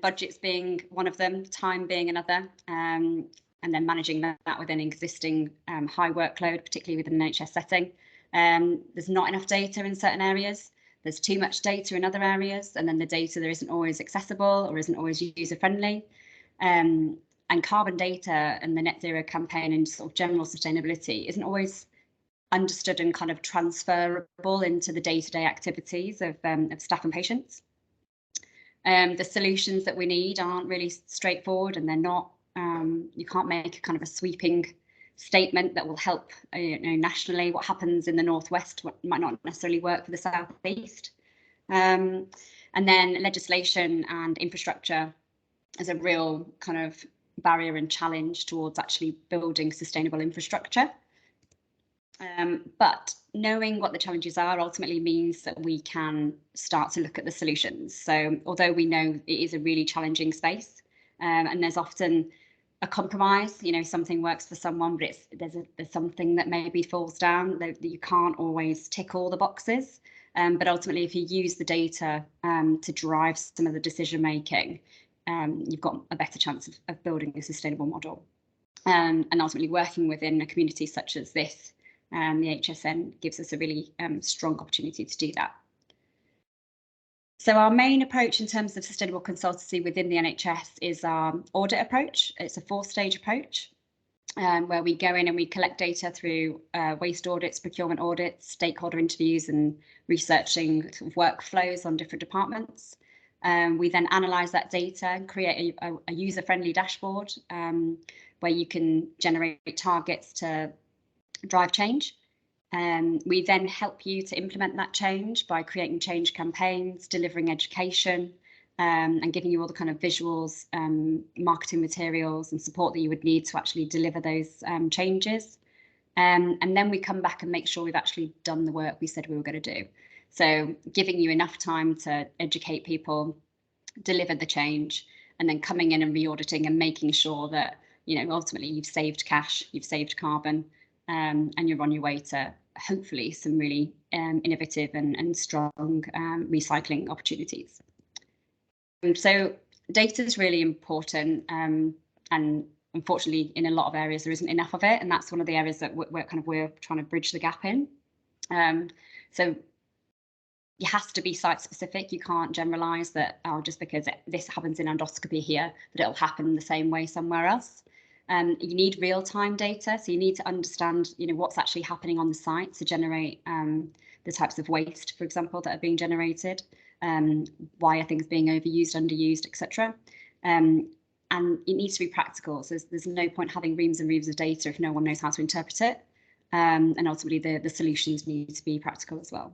Budgets being one of them, time being another, and then managing that within existing high workload, particularly within an NHS setting. There's not enough data in certain areas. There's too much data in other areas, and then the data there isn't always accessible or isn't always user-friendly. And carbon data and the net zero campaign and sort of general sustainability isn't always understood and kind of transferable into the day-to-day activities of staff and patients. The solutions that we need aren't really straightforward, and they're not, you can't make a kind of a sweeping statement that will help nationally. What happens in the Northwest might not necessarily work for the Southeast. And then legislation and infrastructure is a real kind of barrier and challenge towards actually building sustainable infrastructure. But knowing what the challenges are ultimately means that we can start to look at the solutions. So although we know it is a really challenging space, and there's often a compromise, something works for someone, but there's something that maybe falls down, that you can't always tick all the boxes. But ultimately, if you use the data to drive some of the decision making, you've got a better chance of building a sustainable model. And ultimately working within a community such as this, the HSN gives us a really strong opportunity to do that. So our main approach in terms of sustainable consultancy within the NHS is our audit approach. It's a 4-stage approach where we go in and we collect data through waste audits, procurement audits, stakeholder interviews, and researching sort of workflows on different departments. We then analyse that data and create a user-friendly dashboard where you can generate targets to drive change. We then help you to implement that change by creating change campaigns, delivering education, and giving you all the kind of visuals, marketing materials and support that you would need to actually deliver those changes. And then we come back and make sure we've actually done the work we said we were going to do. So giving you enough time to educate people, deliver the change, and then coming in and re-auditing and making sure that, you know, ultimately you've saved cash, you've saved carbon, and you're on your way to hopefully some really innovative and strong recycling opportunities. So data is really important, and unfortunately in a lot of areas there isn't enough of it, and that's one of the areas that we're trying to bridge the gap in. So it has to be site specific. You can't generalize that, oh, just because this happens in endoscopy here, that it'll happen the same way somewhere else. You need real-time data, so you need to understand, you know, what's actually happening on the site to generate the types of waste, for example, that are being generated. Why are things being overused, underused, etc. And it needs to be practical. So there's no point having reams and reams of data if no one knows how to interpret it. And ultimately, the solutions need to be practical as well.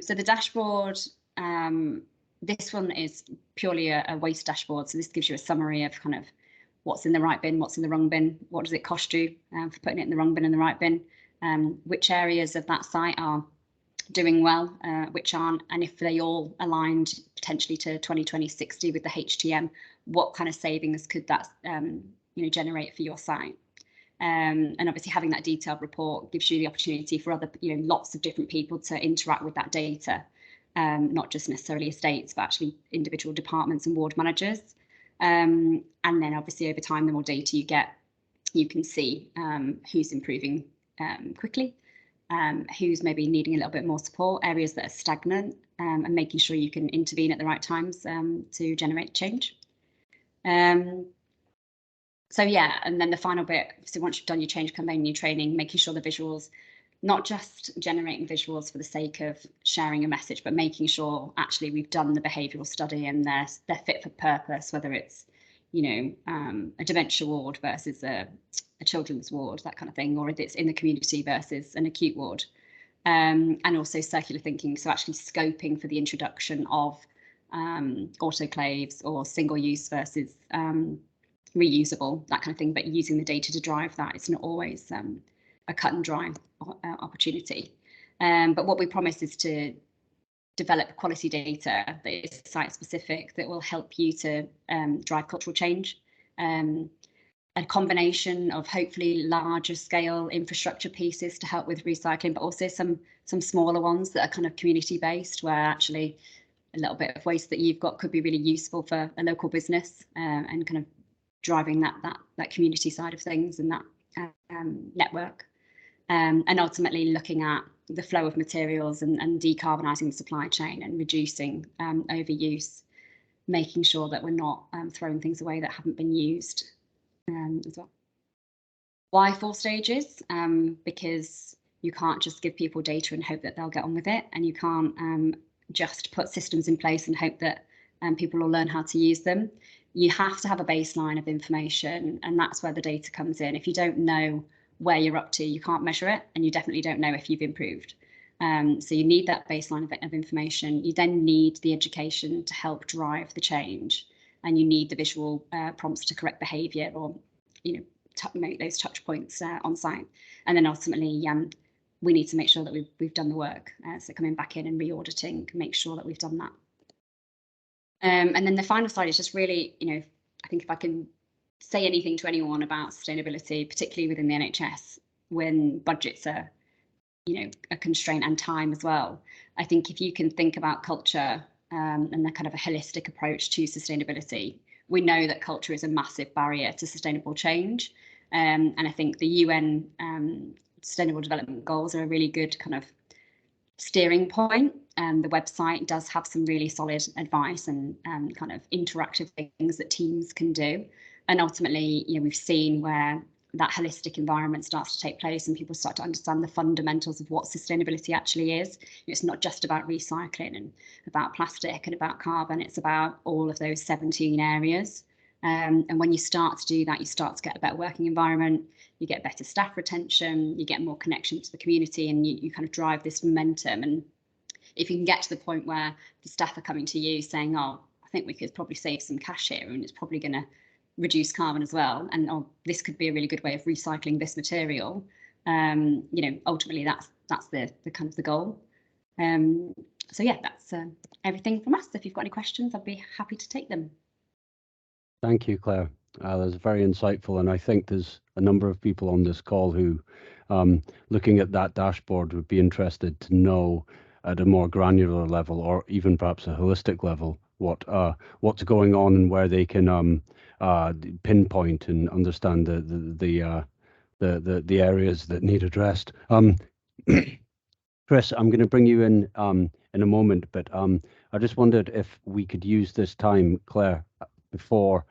So the dashboard, this one is purely a waste dashboard. So this gives you a summary of kind of what's in the right bin, what's in the wrong bin, what does it cost you for putting it in the wrong bin and the right bin, which areas of that site are doing well, which aren't, and if they all aligned potentially to 2020-60 with the HTM, what kind of savings could that you know, generate for your site? And obviously having that detailed report gives you the opportunity for other, you know, lots of different people to interact with that data, not just necessarily estates, but actually individual departments and ward managers. And then obviously over time, the more data you get, you can see who's improving quickly, who's maybe needing a little bit more support, areas that are stagnant, and making sure you can intervene at the right times to generate change. So yeah, and then the final bit, so once you've done your change campaign, your training, making sure the visuals, not just generating visuals for the sake of sharing a message, but making sure actually we've done the behavioural study and they're fit for purpose, whether it's, you know, a dementia ward versus a children's ward, that kind of thing, or if it's in the community versus an acute ward. And also circular thinking, so actually scoping for the introduction of autoclaves or single use versus reusable, that kind of thing, but using the data to drive that. It's not always a cut and dry opportunity. But what we promise is to develop quality data that is site specific, that will help you to drive cultural change. A combination of hopefully larger scale infrastructure pieces to help with recycling, but also some smaller ones that are kind of community based, where actually a little bit of waste that you've got could be really useful for a local business, and kind of driving that community side of things and that network, and ultimately looking at the flow of materials and decarbonising the supply chain and reducing overuse, making sure that we're not throwing things away that haven't been used as well. Why 4 stages? Because you can't just give people data and hope that they'll get on with it, and you can't just put systems in place and hope that people will learn how to use them. You have to have a baseline of information, and that's where the data comes in. If you don't know where you're up to, you can't measure it, and you definitely don't know if you've improved. So you need that baseline of information. You then need the education to help drive the change, and you need the visual prompts to correct behaviour, or, you know, make those touch points on site. And then ultimately, we need to make sure that we've done the work. So coming back in and re-auditing, make sure that we've done that. And then the final slide is just really, you know, I think if I can say anything to anyone about sustainability, particularly within the NHS, when budgets are, you know, a constraint and time as well, I think if you can think about culture and the kind of a holistic approach to sustainability, we know that culture is a massive barrier to sustainable change. And I think the UN Sustainable Development Goals are a really good kind of steering point. The website does have some really solid advice and kind of interactive things that teams can do. And ultimately, you know, we've seen where that holistic environment starts to take place and people start to understand the fundamentals of what sustainability actually is. It's not just about recycling and about plastic and about carbon, it's about all of those 17 areas. And when you start to do that, you start to get a better working environment, you get better staff retention, you get more connection to the community, and you kind of drive this momentum. And if you can get to the point where the staff are coming to you saying, oh, I think we could probably save some cash here, and it's probably going to reduce carbon as well, and oh, this could be a really good way of recycling this material, you know, ultimately that's the kind of the goal. So yeah, that's everything from us. If you've got any questions, I'd be happy to take them. Thank you, Claire. That's very insightful, and I think there's a number of people on this call who, looking at that dashboard, would be interested to know at a more granular level, or even perhaps a holistic level, what's going on and where they can pinpoint and understand the areas that need addressed. Chris, I'm going to bring you in a moment, but I just wondered if we could use this time, Claire, before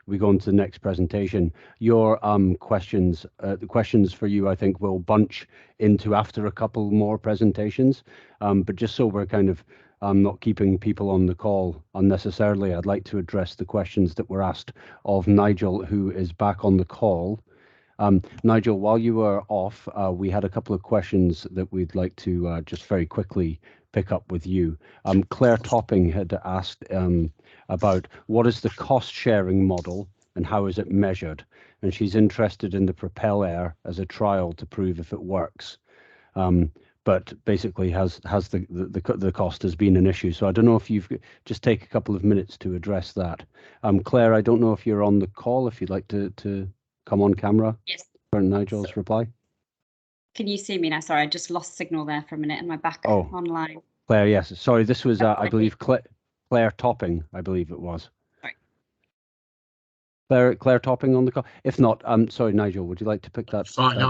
we go on to the next presentation. Your questions, the questions for you, I think, will bunch into after a couple more presentations. But just so we're kind of not keeping people on the call unnecessarily, I'd like to address the questions that were asked of Nigel, who is back on the call. Nigel, while you were off, we had a couple of questions that we'd like to just very quickly pick up with you. Claire Topping had asked about what is the cost sharing model and how is it measured? And she's interested in the Propel Air as a trial to prove if it works. But basically has the cost has been an issue. So I don't know if you've just take a couple of minutes to address that. Claire, I don't know if you're on the call, if you'd like to come on camera. Yes. For Nigel's reply. Can you see me now? Sorry, I just lost signal there for a minute and my back online. Claire, yes. Sorry, this was, I believe, Claire Topping, I believe it was. Sorry. Claire Topping on the call. If not, sorry, Nigel, would you like to pick that? Fine,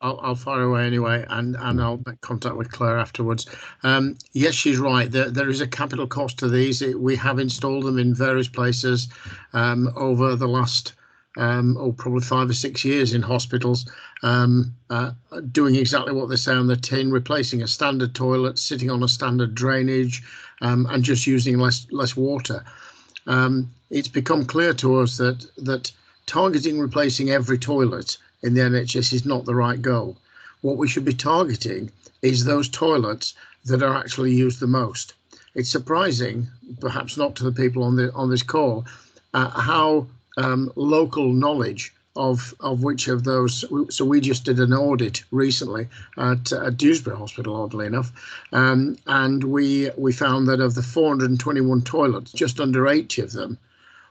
I'll fire away anyway, and I'll make contact with Claire afterwards. Yes, she's right. There is a capital cost to these. We have installed them in various places over the last probably 5 or 6 years in hospitals, doing exactly what they say on the tin, replacing a standard toilet, sitting on a standard drainage, and just using less water. It's become clear to us that targeting replacing every toilet in the NHS is not the right goal. What we should be targeting is those toilets that are actually used the most. It's surprising, perhaps not to the people on this call, how local knowledge of which of those. So we just did an audit recently at Dewsbury Hospital, oddly enough, and we found that of the 421 toilets, just under 80 of them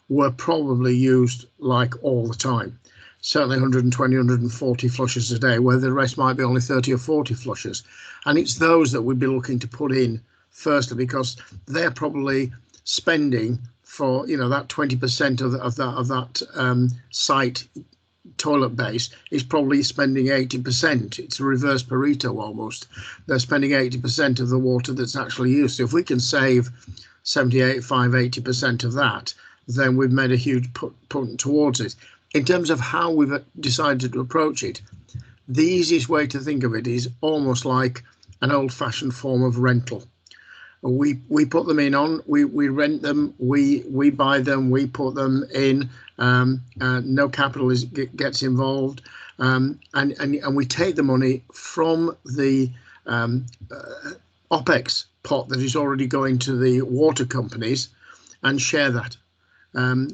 were probably used like all the time. Certainly 120, 140 flushes a day, where the rest might be only 30 or 40 flushes. And it's those that we'd be looking to put in firstly, because they're probably spending for, you know, that 20% of that site toilet base is probably spending 80%. It's a reverse Pareto almost. They're spending 80% of the water that's actually used. So if we can save 80% of that, then we've made a huge punt towards it. In terms of how we've decided to approach it, the easiest way to think of it is almost like an old-fashioned form of rental. We put them in we rent them, we buy them, we put them in, no capital gets involved, and we take the money from the OPEX pot that is already going to the water companies and share that,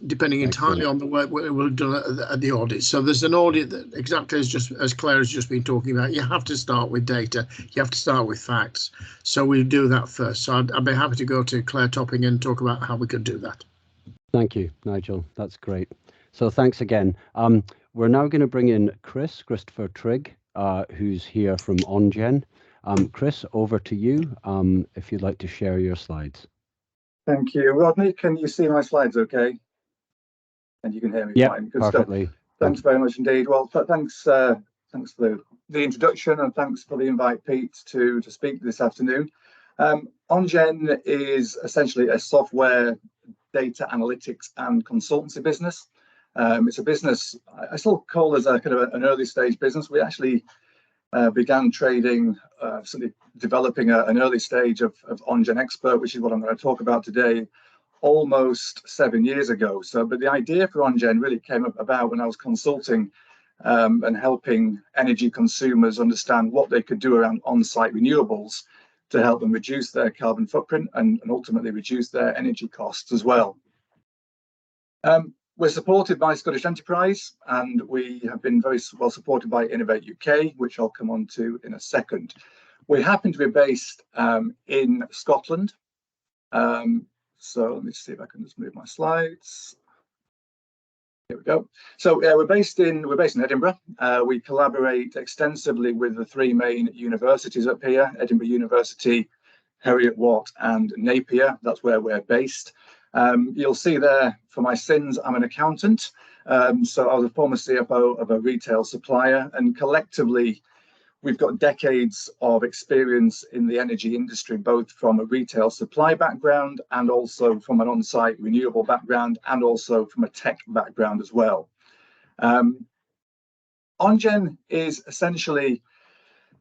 depending entirely on the work we'll do at the audit. So there's an audit that exactly as Claire has just been talking about. You have to start with data, you have to start with facts. So we do that first. So I'd be happy to go to Claire Topping and talk about how we could do that. Thank you, Nigel. That's great. So thanks again. We're now going to bring in Christopher Trigg, who's here from OnGen. Chris, over to you, if you'd like to share your slides. Thank you. Rodney, can you see my slides okay? And you can hear me fine. Good perfectly. Stuff. Thanks very much indeed. Well, thanks for the introduction, and thanks for the invite, Pete, to speak this afternoon. OnGen is essentially a software, data analytics and consultancy business. It's a business I still call as a kind of an early stage business. We actually began trading, certainly developing an early stage of OnGen Expert, which is what I'm going to talk about today, almost 7 years ago. But the idea for OnGen really came about when I was consulting and helping energy consumers understand what they could do around on-site renewables to help them reduce their carbon footprint and ultimately reduce their energy costs as well. We're supported by Scottish Enterprise, and we have been very well supported by Innovate UK, which I'll come on to in a second. We happen to be based in Scotland. So let me see if I can just move my slides. Here we go. So we're based in Edinburgh. We collaborate extensively with the three main universities up here: Edinburgh University, Heriot-Watt, and Napier. That's where we're based. You'll see there, for my sins, I'm an accountant. So I was a former CFO of a retail supplier, and collectively, we've got decades of experience in the energy industry, both from a retail supply background and also from an on-site renewable background, and also from a tech background as well. OnGen is essentially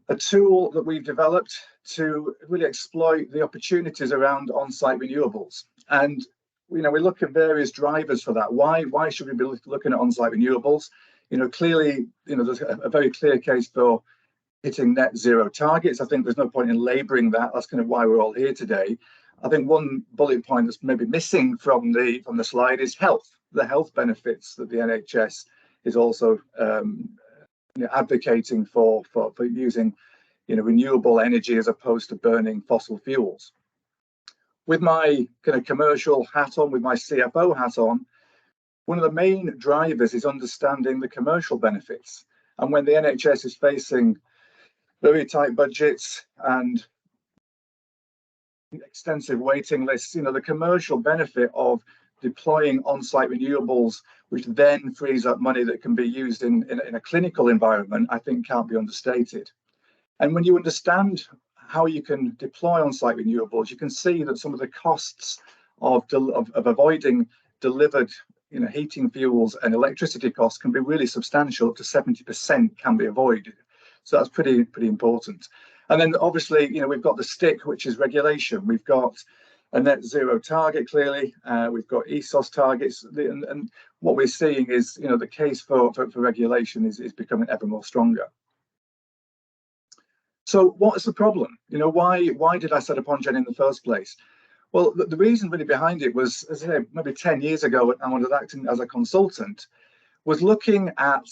a tool that we've developed to really exploit the opportunities around on-site renewables. And we look at various drivers for that. Why should we be looking at on-site renewables? Clearly, there's a very clear case for hitting net zero targets. I think there's no point in laboring that. That's kind of why we're all here today. I think one bullet point that's maybe missing from the slide is health. The health benefits that the NHS is also advocating for using renewable energy as opposed to burning fossil fuels. With my kind of commercial hat on, with my CFO hat on, one of the main drivers is understanding the commercial benefits. And when the NHS is facing very tight budgets and extensive waiting lists, the commercial benefit of deploying on-site renewables, which then frees up money that can be used in a clinical environment, I think can't be understated. And when you understand how you can deploy on-site renewables, you can see that some of the costs of avoiding delivered heating fuels and electricity costs can be really substantial. Up to 70% can be avoided. So that's pretty important. And then obviously, we've got the stick, which is regulation. We've got a net zero target, clearly. We've got ESOS targets. And what we're seeing is, the case for regulation is becoming ever more stronger. So what is the problem? Why did I set up OnGen in the first place? Well, the reason really behind it was, as I say, maybe 10 years ago, when I was acting as a consultant, was looking at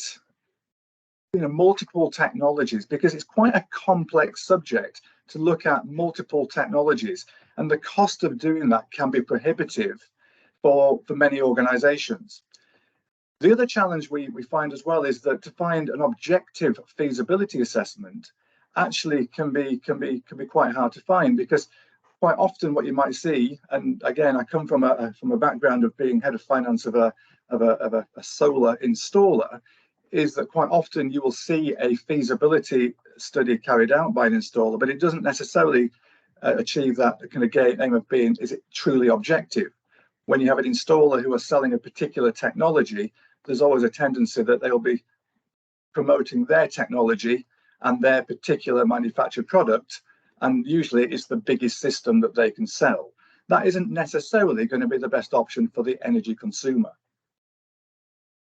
multiple technologies, because it's quite a complex subject to look at multiple technologies, and the cost of doing that can be prohibitive for many organizations. The other challenge we find as well is that to find an objective feasibility assessment actually can be quite hard to find, because quite often what you might see, and again, I come from a background of being head of finance of a solar installer, is that quite often you will see a feasibility study carried out by an installer, but it doesn't necessarily achieve that kind of aim of being, is it truly objective? When you have an installer who are selling a particular technology, there's always a tendency that they'll be promoting their technology and their particular manufactured product, and usually it's the biggest system that they can sell. That isn't necessarily going to be the best option for the energy consumer.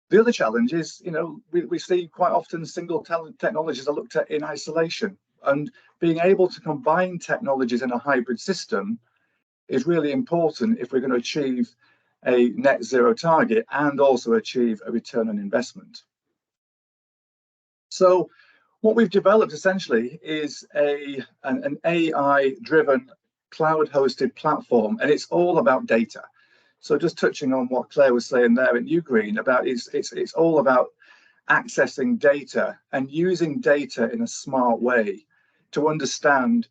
The other challenge is, we see quite often single technologies are looked at in isolation, and being able to combine technologies in a hybrid system is really important if we're going to achieve a net zero target and also achieve a return on investment. So what we've developed essentially is an AI-driven cloud-hosted platform, and it's all about data. So just touching on what Claire was saying there at NuGreen about it's all about accessing data and using data in a smart way to understand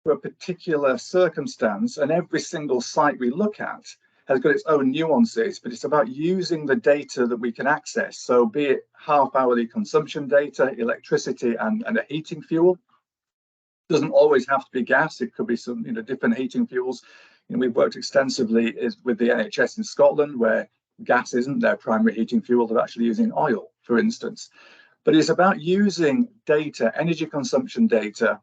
for a particular circumstance, and every single site we look at has got its own nuances, but it's about using the data that we can access. So be it half-hourly consumption data, electricity, and a heating fuel. Doesn't always have to be gas. It could be some different heating fuels. We've worked extensively with the NHS in Scotland, where gas isn't their primary heating fuel. They're actually using oil, for instance. But it's about using data, energy consumption data,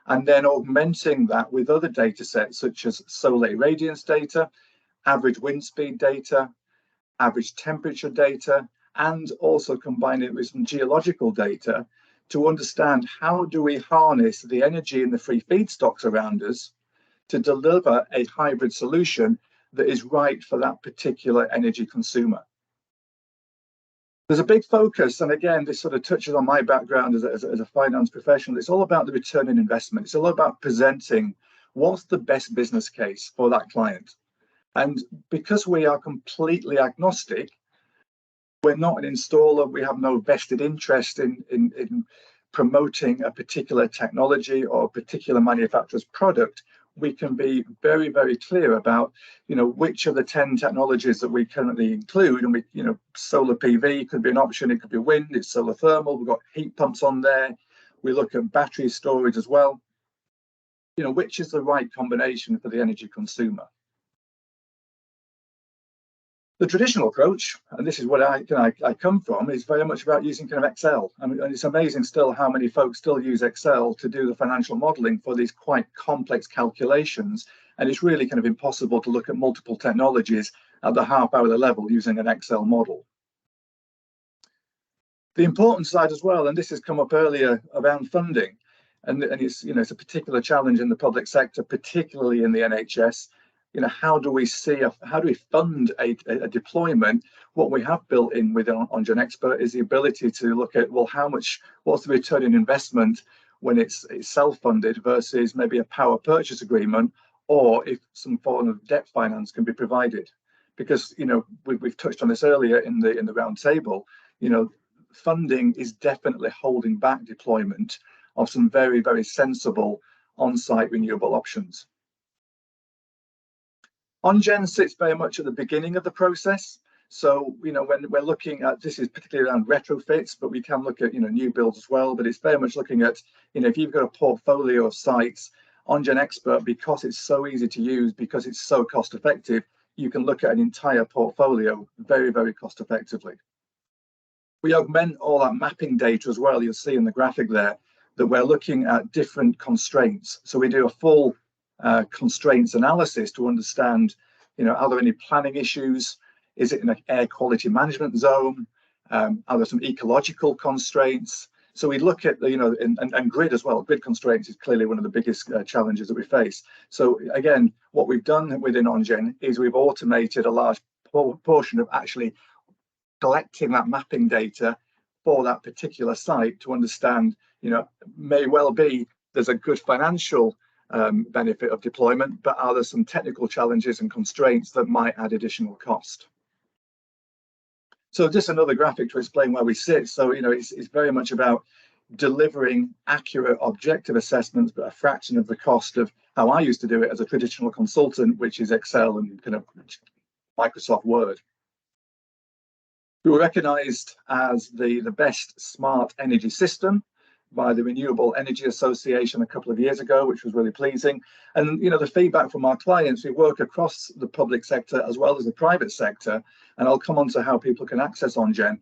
and then augmenting that with other data sets such as solar irradiance data, average wind speed data, average temperature data, and also combine it with some geological data to understand how do we harness the energy in the free feedstocks around us to deliver a hybrid solution that is right for that particular energy consumer. There's a big focus, and again, this sort of touches on my background as a finance professional. It's all about the return on investment. It's all about presenting what's the best business case for that client. And because we are completely agnostic, we're not an installer, we have no vested interest in promoting a particular technology or a particular manufacturer's product. We can be very, very clear about, which of the 10 technologies that we currently include, and solar PV could be an option, it could be wind, it's solar thermal, we've got heat pumps on there, we look at battery storage as well, which is the right combination for the energy consumer. The traditional approach, and this is what I come from, is very much about using kind of Excel. I mean, and it's amazing still how many folks still use Excel to do the financial modeling for these quite complex calculations. And it's really kind of impossible to look at multiple technologies at the half-hourly level using an Excel model. The important side as well, and this has come up earlier around funding, and it's it's a particular challenge in the public sector, particularly in the NHS. How do we fund a deployment? What we have built in with OnGen Expert is the ability to look at, well, what's the return on investment when it's self-funded versus maybe a power purchase agreement, or if some form of debt finance can be provided. Because we've touched on this earlier in the round table. Funding is definitely holding back deployment of some very, very sensible on-site renewable options. OnGen sits very much at the beginning of the process. So, when we're looking at, this is particularly around retrofits, but we can look at, new builds as well. But it's very much looking at, if you've got a portfolio of sites, OnGen Expert, because it's so easy to use, because it's so cost effective, you can look at an entire portfolio very, very cost effectively. We augment all that mapping data as well. You'll see in the graphic there that we're looking at different constraints. So we do a full constraints analysis to understand, are there any planning issues? Is it in an air quality management zone? Are there some ecological constraints? So we look at and grid as well. Grid constraints is clearly one of the biggest challenges that we face. So again, what we've done within OnGen is we've automated a large portion of actually collecting that mapping data for that particular site to understand, may well be there's a good financial benefit of deployment, but are there some technical challenges and constraints that might add additional cost? So just another graphic to explain where we sit. So, it's very much about delivering accurate objective assessments, but a fraction of the cost of how I used to do it as a traditional consultant, which is Excel and kind of Microsoft Word. We were recognized as the best smart energy system by the Renewable Energy Association a couple of years ago, which was really pleasing. And the feedback from our clients, we work across the public sector as well as the private sector, and I'll come on to how people can access OnGen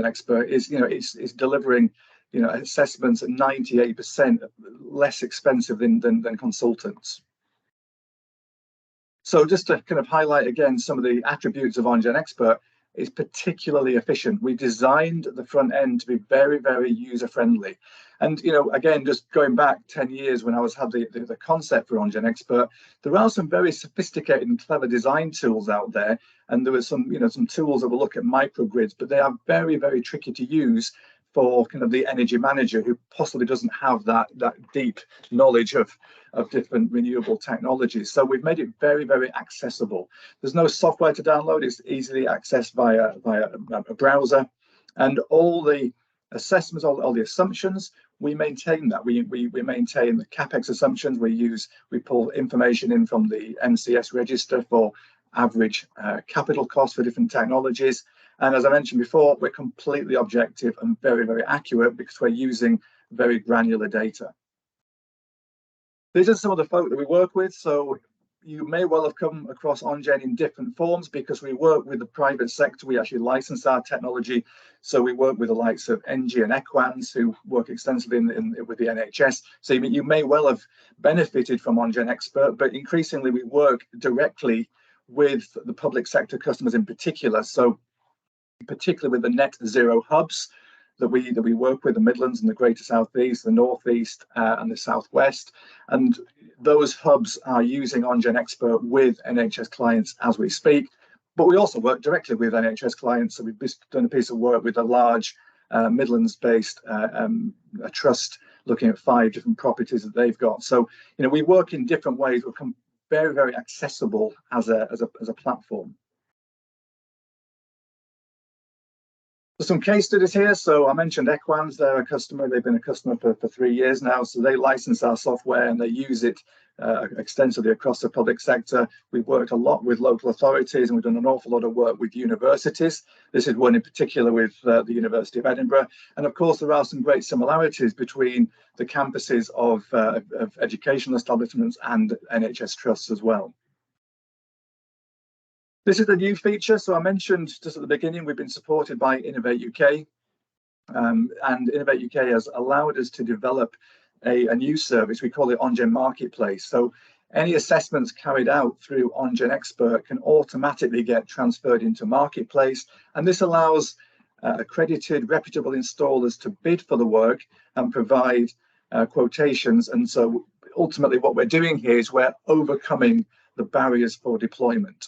Expert, is it's delivering assessments at 98% less expensive than consultants. So just to kind of highlight again some of the attributes of OnGen Expert, is particularly efficient. We designed the front end to be very, very user friendly. And again, just going back 10 years when I had the concept for OnGen Expert, there are some very sophisticated and clever design tools out there. And there was some tools that will look at microgrids, but they are very, very tricky to use for kind of the energy manager who possibly doesn't have that deep knowledge of different renewable technologies. So we've made it very, very accessible. There's no software to download. It's easily accessed via a browser, and all the assessments, all the assumptions, we maintain that. We maintain the CapEx assumptions. We pull information in from the NCS register for average capital costs for different technologies. And as I mentioned before, we're completely objective and very, very accurate because we're using very granular data. These are some of the folk that we work with. So you may well have come across OnGen in different forms because we work with the private sector. We actually license our technology. So we work with the likes of NG and Equans, who work extensively with the NHS. So you may well have benefited from OnGen Expert, but increasingly we work directly with the public sector customers in particular. So particularly with the net zero hubs that we work with, the Midlands and the Greater South East, the North East and the South West. And those hubs are using OnGen Expert with NHS clients as we speak. But we also work directly with NHS clients. So we've done a piece of work with a large Midlands-based trust, looking at 5 different properties that they've got. So, you know, we work in different ways. We become very, very accessible as a platform. There's some case studies here. So I mentioned Equans, they're a customer. They've been a customer for 3 years now. So they license our software and they use it extensively across the public sector. We've worked a lot with local authorities and we've done an awful lot of work with universities. This is one in particular with the University of Edinburgh. And of course, there are some great similarities between the campuses of educational establishments and NHS trusts as well. This is the new feature. So I mentioned just at the beginning, we've been supported by Innovate UK, and Innovate UK has allowed us to develop a new service. We call it OnGen Marketplace. So any assessments carried out through OnGen Expert can automatically get transferred into Marketplace. And this allows accredited, reputable installers to bid for the work and provide quotations. And so ultimately what we're doing here is we're overcoming the barriers for deployment.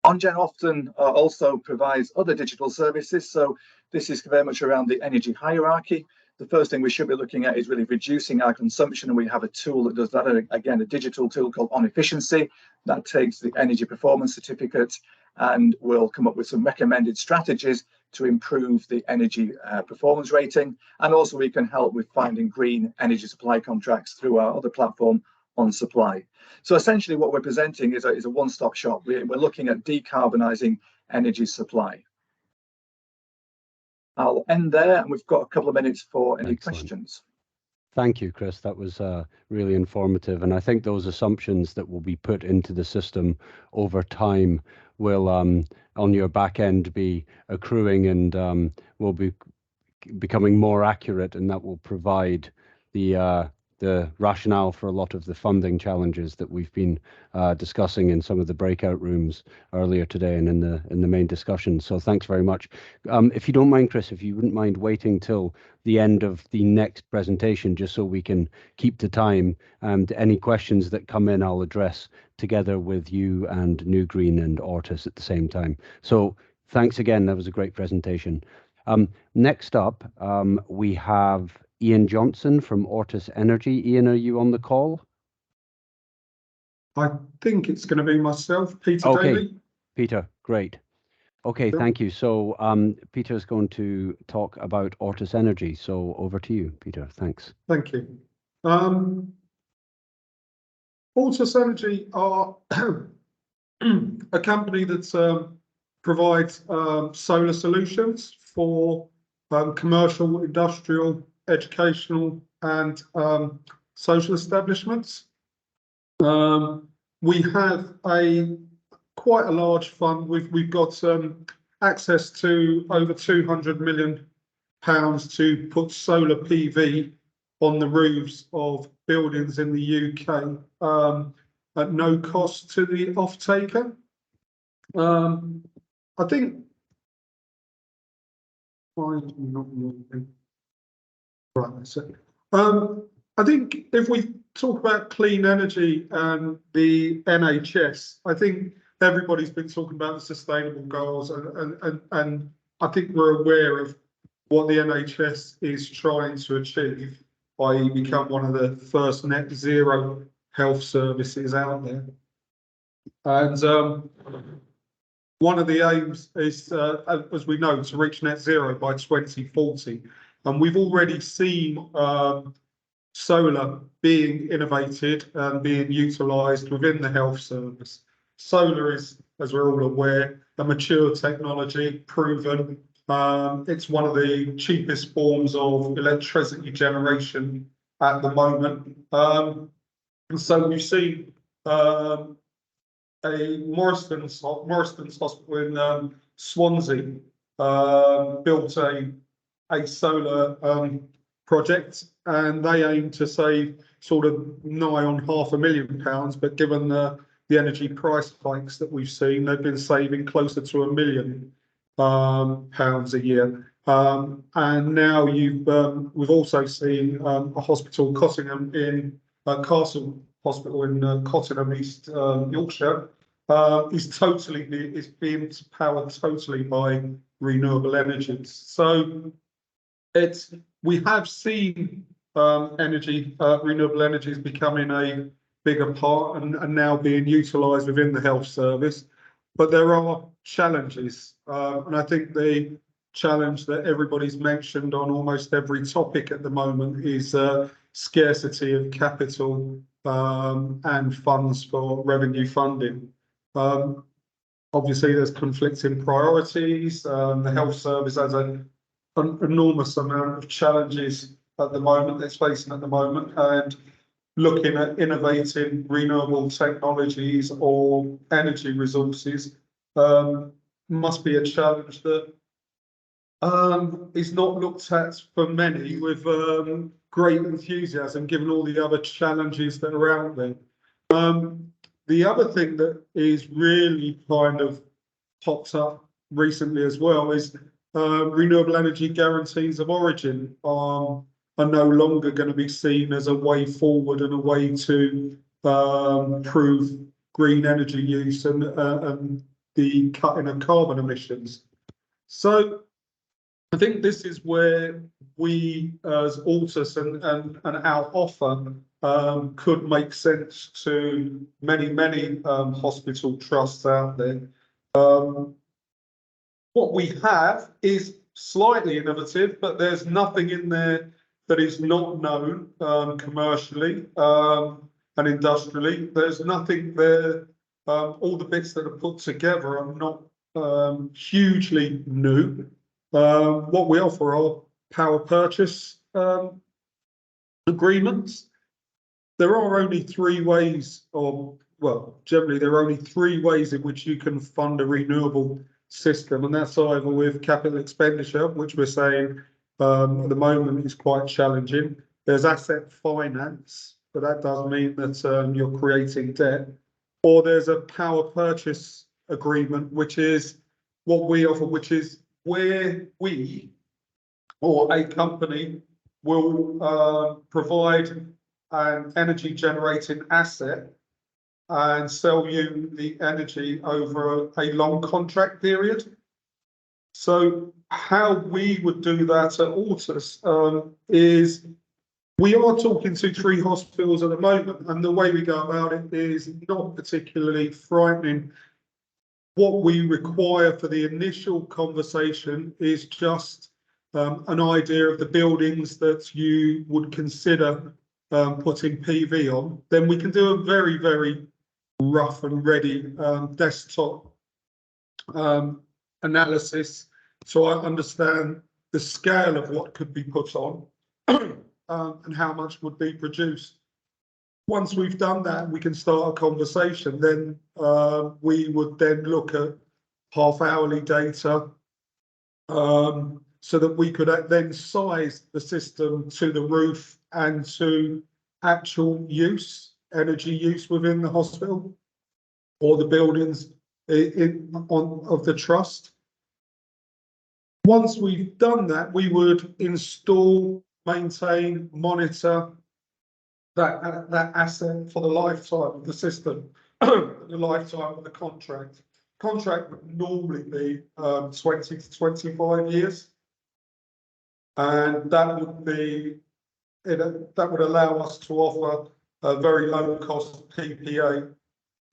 OnGen often also provides other digital services. So this is very much around the energy hierarchy. The first thing we should be looking at is really reducing our consumption. And we have a tool that does that, again, a digital tool called On Efficiency that takes the energy performance certificate and will come up with some recommended strategies to improve the energy performance rating. And also we can help with finding green energy supply contracts through our other platform, On Supply. So essentially what we're presenting is a one-stop shop. We're looking at decarbonising energy supply. I'll end there, and we've got a couple of minutes for any questions. Thank you, Chris. That was really informative. And I think those assumptions that will be put into the system over time will, on your back end, be accruing and will be becoming more accurate, and that will provide the rationale for a lot of the funding challenges that we've been discussing in some of the breakout rooms earlier today and in the main discussion. So thanks very much. If you don't mind, Chris, if you wouldn't mind waiting till the end of the next presentation, just so we can keep the time, and any questions that come in, I'll address together with you and NuGreen and Ortus at the same time. So thanks again. That was a great presentation. Next up, we have Ian Johnson from Ortus Energy. Ian, are you on the call? I think it's going to be myself, Peter Daley. Peter, great. Okay, thank you. So Peter's going to talk about Ortus Energy. So over to you, Peter. Thanks. Thank you. Ortus Energy are a company that provides solar solutions for commercial, industrial, educational and social establishments. We have quite a large fund. We've got access to over £200 million to put solar PV on the roofs of buildings in the UK at no cost to the off-taker. I think I think if we talk about clean energy and the NHS, I think everybody's been talking about the sustainable goals, and I think we're aware of what the NHS is trying to achieve, i.e. become one of the first net zero health services out there. And one of the aims is, as we know, to reach net zero by 2040. And we've already seen solar being innovated and being utilised within the health service. Solar is, as we're all aware, a mature technology, proven. It's one of the cheapest forms of electricity generation at the moment. And so we've seen a Morrison's Hospital in Swansea built a solar project, and they aim to save sort of nigh on £500,000, but given the energy price hikes that we've seen, they've been saving closer to £1 million a year. And now we've also seen a hospital, Cottingham in Castle Hospital in Cottingham, East Yorkshire, is being powered totally by renewable energies. So we have seen renewable energies becoming a bigger part and now being utilised within the health service, but there are challenges, and I think the challenge that everybody's mentioned on almost every topic at the moment is scarcity of capital and funds for revenue funding. Obviously, there's conflicting priorities. The health service has an enormous amount of challenges at the moment, it's facing at the moment, and looking at innovating renewable technologies or energy resources must be a challenge that is not looked at for many with great enthusiasm, given all the other challenges that are out there. The other thing that is really kind of popped up recently as well is renewable energy guarantees of origin are no longer going to be seen as a way forward and a way to prove green energy use and the cutting of carbon emissions. So I think this is where we as Ortus and our offer could make sense to many hospital trusts out there. What we have is slightly innovative, but there's nothing in there that is not known commercially and industrially. There's nothing there. All the bits that are put together are not hugely new. What we offer are power purchase agreements. There are only three ways, generally there are only three ways in which you can fund a renewable system, and that's either with capital expenditure, which we're saying at the moment is quite challenging. There's asset finance, but that does mean that you're creating debt. Or there's a power purchase agreement, which is what we offer, which is where we or a company will provide an energy generating asset and sell you the energy over a long contract period. So how we would do that at Ortus is we are talking to 3 hospitals at the moment, and the way we go about it is not particularly frightening. What we require for the initial conversation is just an idea of the buildings that you would consider putting PV on. Then we can do a very rough and ready desktop analysis, so I understand the scale of what could be put on and how much would be produced. Once we've done that, we can start a conversation. Then we would then look at half-hourly data so that we could then size the system to the roof and to actual use, energy use within the hospital or the buildings of the trust. Once we've done that, we would install, maintain, monitor that asset for the lifetime of the system, the lifetime of the contract. Contract would normally be 20 to 25 years, and that would allow us to offer a very low cost PPA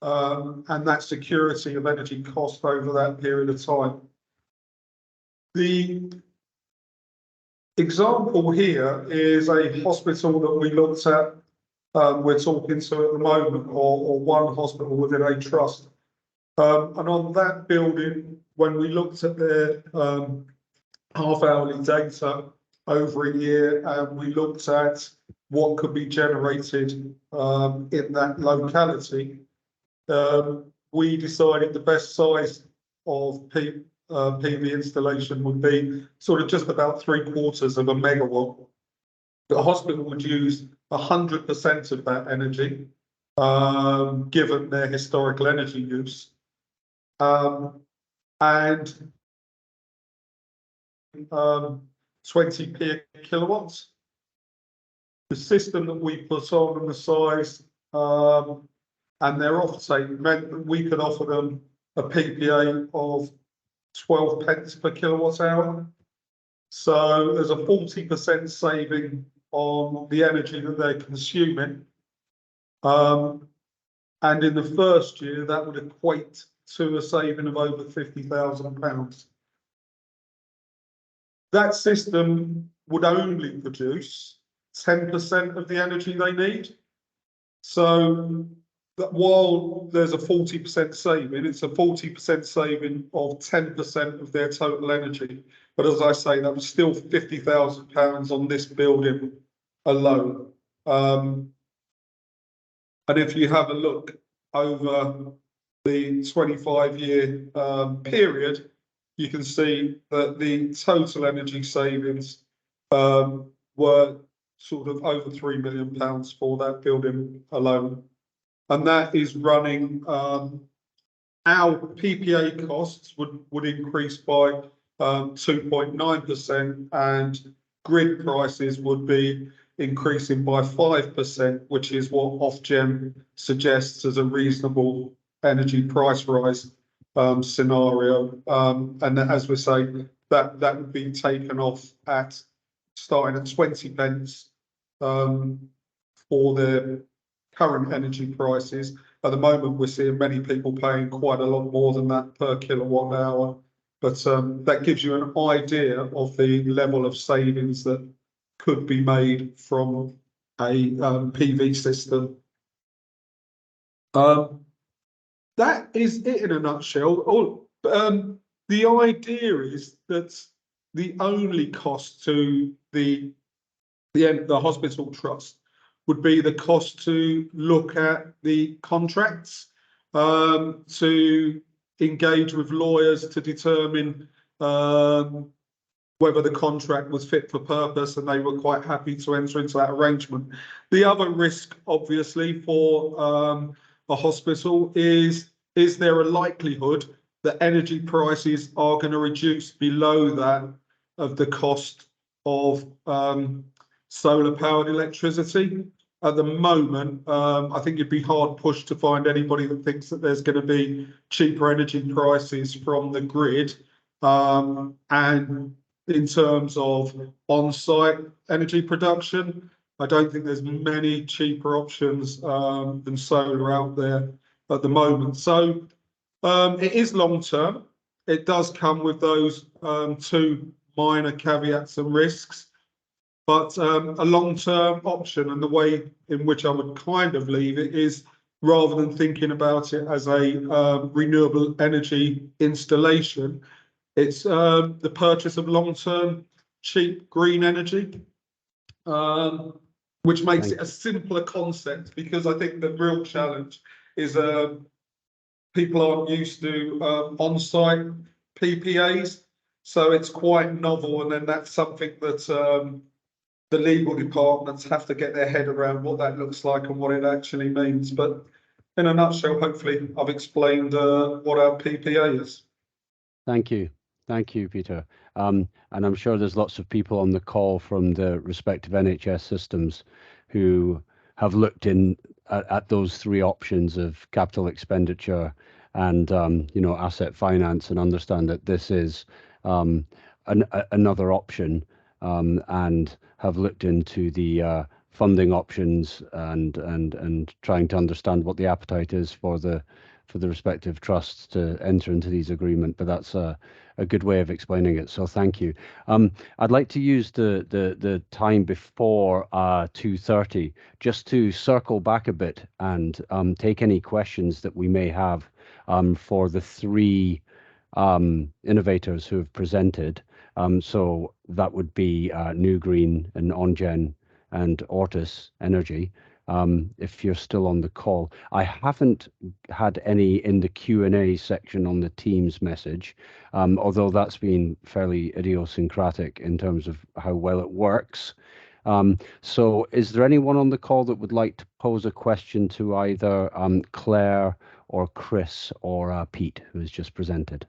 and that security of energy cost over that period of time. The example here is a hospital that we looked at, we're talking to at the moment, or one hospital within a trust. And on that building, when we looked at their half-hourly data over a year, and we looked at what could be generated in that locality, we decided the best size of PV installation would be sort of just about 3/4 of a megawatt. The hospital would use 100% of that energy, given their historical energy use, and 20p kilowatts. The system that we put on and the size and their offtake meant that we could offer them a PPA of 12 pence per kilowatt hour. So there's a 40% saving on the energy that they're consuming. And in the first year, that would equate to a saving of over £50,000. That system would only produce 10% of the energy they need. So that while there's a 40% saving, it's a 40% saving of 10% of their total energy. But as I say, that was still £50,000 on this building alone. And if you have a look over the 25-year period, you can see that the total energy savings were sort of over £3 million for that building alone. And that is running, our PPA costs would increase by 2.9%, and grid prices would be increasing by 5%, which is what OnGen suggests as a reasonable energy price rise scenario. And as we say, that would be taken off at starting at 20 pence for the current energy prices. At the moment, we're seeing many people paying quite a lot more than that per kilowatt hour. But that gives you an idea of the level of savings that could be made from a PV system. That is it in a nutshell. The idea is that the only cost to the hospital trust would be the cost to look at the contracts, to engage with lawyers to determine whether the contract was fit for purpose, and they were quite happy to enter into that arrangement. The other risk, obviously, for a hospital is there a likelihood that energy prices are going to reduce below that of the cost of solar-powered electricity? At the moment, I think you'd be hard pushed to find anybody that thinks that there's going to be cheaper energy prices from the grid. And in terms of on-site energy production, I don't think there's many cheaper options than solar out there at the moment. So it is long-term. It does come with those two minor caveats and risks, but a long-term option, and the way in which I would kind of leave it is, rather than thinking about it as a renewable energy installation, it's the purchase of long-term cheap green energy, which makes it a simpler concept, because I think the real challenge is people aren't used to on-site PPAs, so it's quite novel, and then that's something that the legal departments have to get their head around what that looks like and what it actually means. But in a nutshell, hopefully I've explained what our PPA is. Thank you, Peter. And I'm sure there's lots of people on the call from the respective NHS systems who have looked at those three options of capital expenditure and asset finance, and understand that this is another option, and have looked into the funding options and trying to understand what the appetite is for the respective trusts to enter into these agreements. But that's a good way of explaining it, so thank you. I'd like to use the time before 2:30 just to circle back a bit and take any questions that we may have for the three innovators who have presented. So that would be NuGreen and OnGen and Ortus Energy. If you're still on the call, I haven't had any in the Q&A section on the Teams message, although that's been fairly idiosyncratic in terms of how well it works. So is there anyone on the call that would like to pose a question to either Claire or Chris or Pete, who has just presented?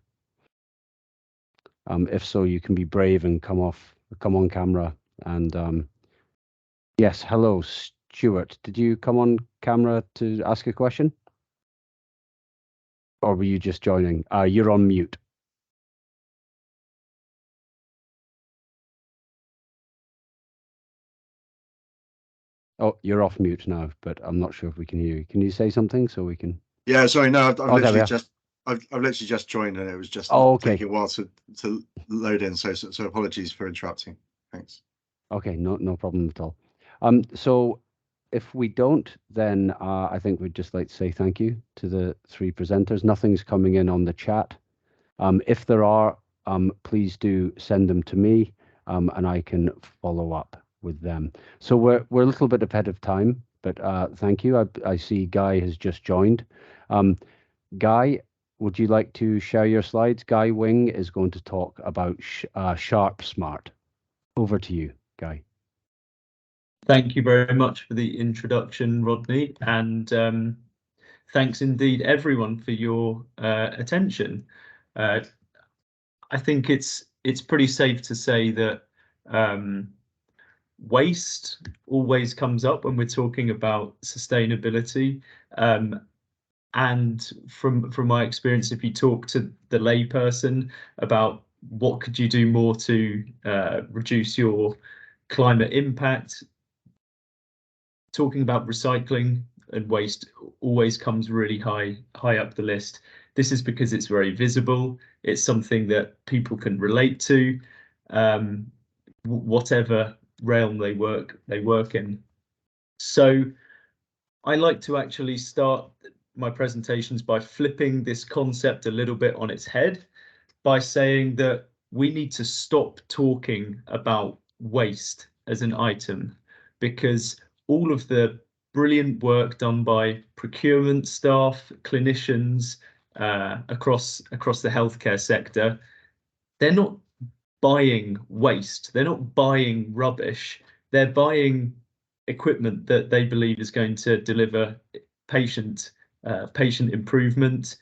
If so, you can be brave and come on camera. And yes, hello, Stuart. Did you come on camera to ask a question? Or were you just joining? You're on mute. Oh, you're off mute now, but I'm not sure if we can hear you. Can you say something so we can? Yeah, sorry, no, I've literally there I've literally just joined and it was just okay. taking a while to load in. So apologies for interrupting. Thanks. Okay, no problem at all. So if we don't, then I think we'd just like to say thank you to the three presenters. Nothing's coming in on the chat. If there are, please do send them to me, and I can follow up with them. So we're a little bit ahead of time, but thank you. I see Guy has just joined. Guy, would you like to share your slides? Guy Wing is going to talk about Sharpsmart. Over to you, Guy. Thank you very much for the introduction, Rodney, and thanks indeed everyone for your attention. I think it's pretty safe to say that waste always comes up when we're talking about sustainability. And from my experience, if you talk to the layperson about what could you do more to reduce your climate impact, talking about recycling and waste always comes really high up the list. This is because it's very visible. It's something that people can relate to, whatever realm they work in. So I like to actually start my presentations by flipping this concept a little bit on its head, by saying that we need to stop talking about waste as an item, because all of the brilliant work done by procurement staff, clinicians across the healthcare sector, they're not buying waste, they're not buying rubbish, they're buying equipment that they believe is going to deliver patient improvement,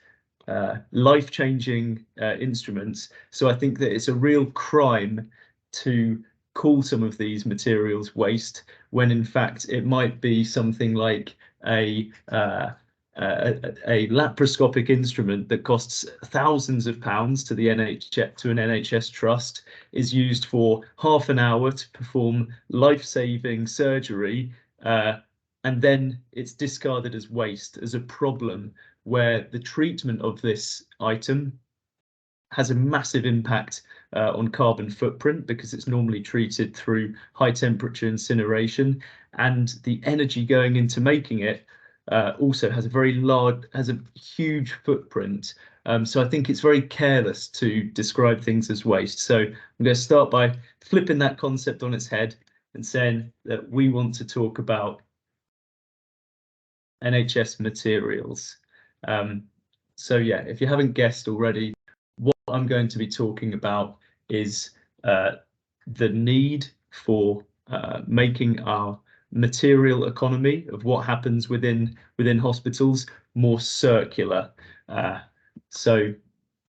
life-changing instruments. So I think that it's a real crime to call some of these materials waste, when in fact it might be something like a laparoscopic instrument that costs thousands of pounds to the NHS, to an NHS trust, is used for half an hour to perform life-saving surgery, and then it's discarded as waste, as a problem where the treatment of this item has a massive impact on carbon footprint, because it's normally treated through high temperature incineration, and the energy going into making it also has a huge footprint. So I think it's very careless to describe things as waste. So I'm going to start by flipping that concept on its head and saying that we want to talk about NHS materials. So yeah, if you haven't guessed already, what I'm going to be talking about is the need for making our material economy of what happens within hospitals more circular. So,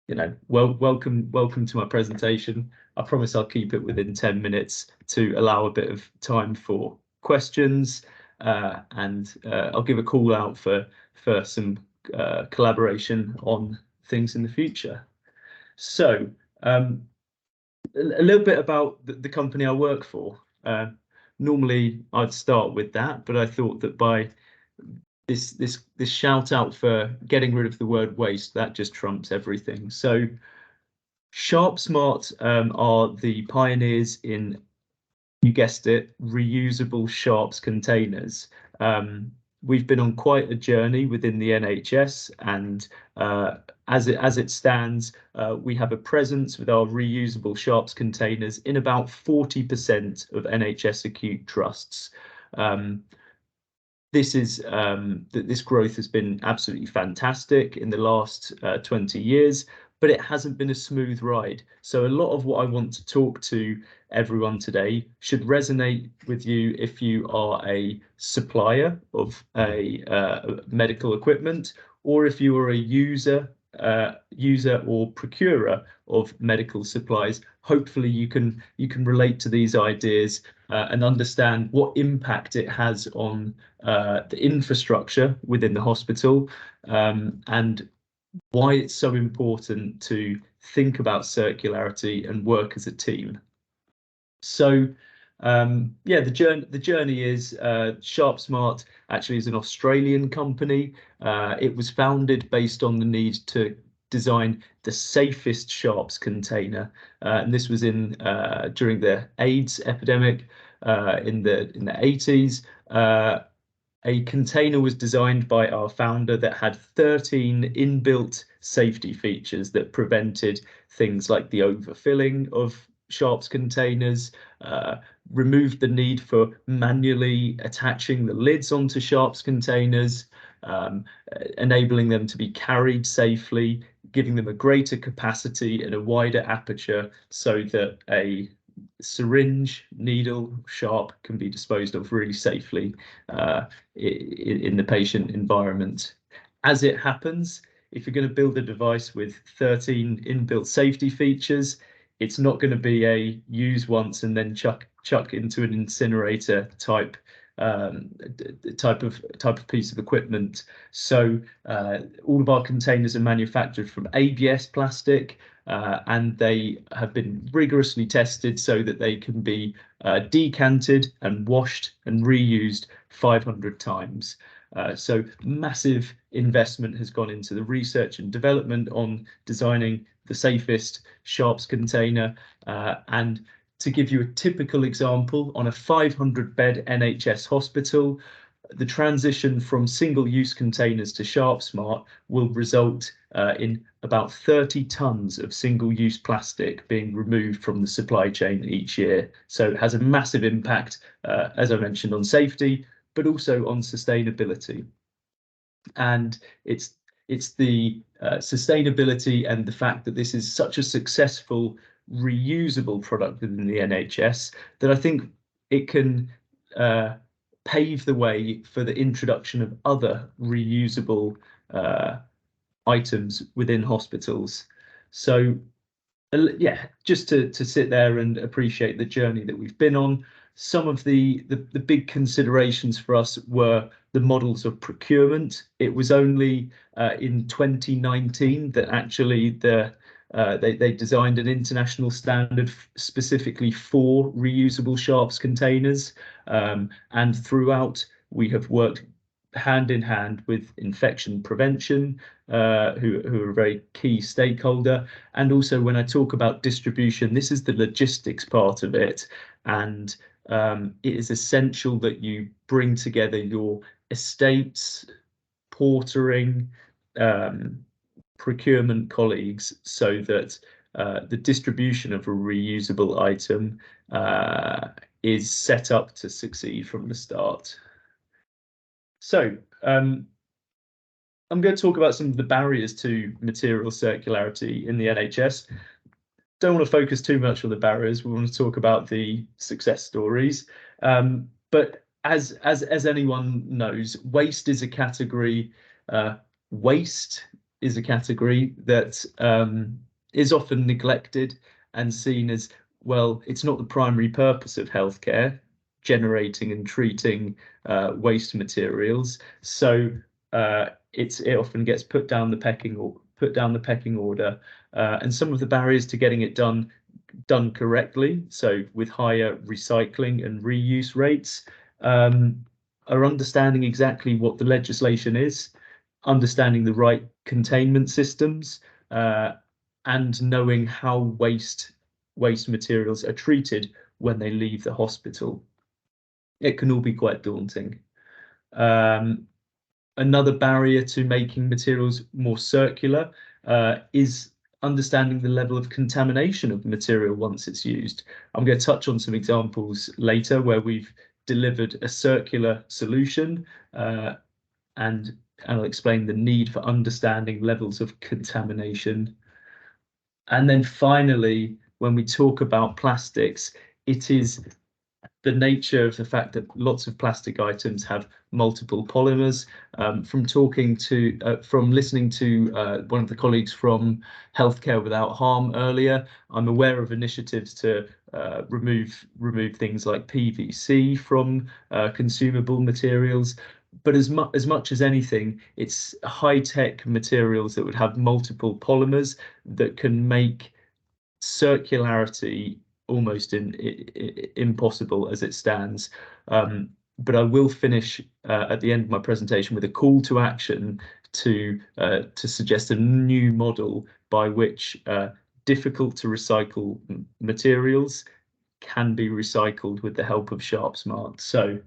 you know, welcome to my presentation. I promise I'll keep it within 10 minutes to allow a bit of time for questions, and I'll give a call out for some collaboration on things in the future. So a little bit about the company I work for. Normally I'd start with that, but I thought that by this shout out for getting rid of the word waste, that just trumps everything. So Sharpsmart are the pioneers in, you guessed it, reusable sharps containers. We've been on quite a journey within the NHS, and as it stands, we have a presence with our reusable sharps containers in about 40% of NHS acute trusts. This growth has been absolutely fantastic in the last 20 years, but it hasn't been a smooth ride. So a lot of what I want to talk to everyone today should resonate with you if you are a supplier of a medical equipment, or if you are a user or procurer of medical supplies. Hopefully you can relate to these ideas and understand what impact it has on the infrastructure within the hospital, and why it's so important to think about circularity and work as a team. So yeah, the journey is Sharpsmart actually is an Australian company. It was founded based on the need to design the safest sharps container, and this was in during the AIDS epidemic in the 80s. A container was designed by our founder that had 13 inbuilt safety features that prevented things like the overfilling of sharps containers, removed the need for manually attaching the lids onto sharps containers, enabling them to be carried safely, giving them a greater capacity and a wider aperture so that a syringe, needle, sharp can be disposed of really safely in the patient environment. As it happens, if you're going to build a device with 13 inbuilt safety features, it's not going to be a use once and then chuck into an incinerator type of piece of equipment. So all of our containers are manufactured from ABS plastic, and they have been rigorously tested so that they can be decanted and washed and reused 500 times. So massive investment has gone into the research and development on designing the safest sharps container. And to give you a typical example, on a 500-bed NHS hospital, the transition from single-use containers to Sharpsmart will result in about 30 tons of single-use plastic being removed from the supply chain each year. So it has a massive impact, as I mentioned, on safety, but also on sustainability. And it's the sustainability and the fact that this is such a successful reusable product within the NHS that I think it can pave the way for the introduction of other reusable items within hospitals. So yeah, just to sit there and appreciate the journey that we've been on. Some of the big considerations for us were the models of procurement. It was only in 2019 that actually they designed an international standard specifically for reusable sharps containers, and throughout we have worked hand in hand with infection prevention, who are a very key stakeholder. And also when I talk about distribution, this is the logistics part of it, and it is essential that you bring together your estates, portering, procurement colleagues so that the distribution of a reusable item is set up to succeed from the start. So I'm going to talk about some of the barriers to material circularity in the NHS. Don't want to focus too much on the barriers. We want to talk about the success stories. But as anyone knows, waste is a category. Waste is a category that is often neglected and seen as, well, it's not the primary purpose of healthcare, generating and treating waste materials. So it often gets put down the pecking order. And some of the barriers to getting it done correctly, so with higher recycling and reuse rates, are understanding exactly what the legislation is, understanding the right containment systems, and knowing how waste materials are treated when they leave the hospital. It can all be quite daunting. Another barrier to making materials more circular is understanding the level of contamination of the material once it's used. I'm going to touch on some examples later where we've delivered a circular solution, and I'll explain the need for understanding levels of contamination. And then finally, when we talk about plastics, it is the nature of the fact that lots of plastic items have multiple polymers. From listening to one of the colleagues from Healthcare Without Harm earlier, I'm aware of initiatives to remove things like PVC from consumable materials. but as much as anything, it's high-tech materials that would have multiple polymers that can make circularity almost impossible as it stands. But I will finish at the end of my presentation with a call to action to suggest a new model by which difficult to recycle materials can be recycled with the help of Sharpsmart. So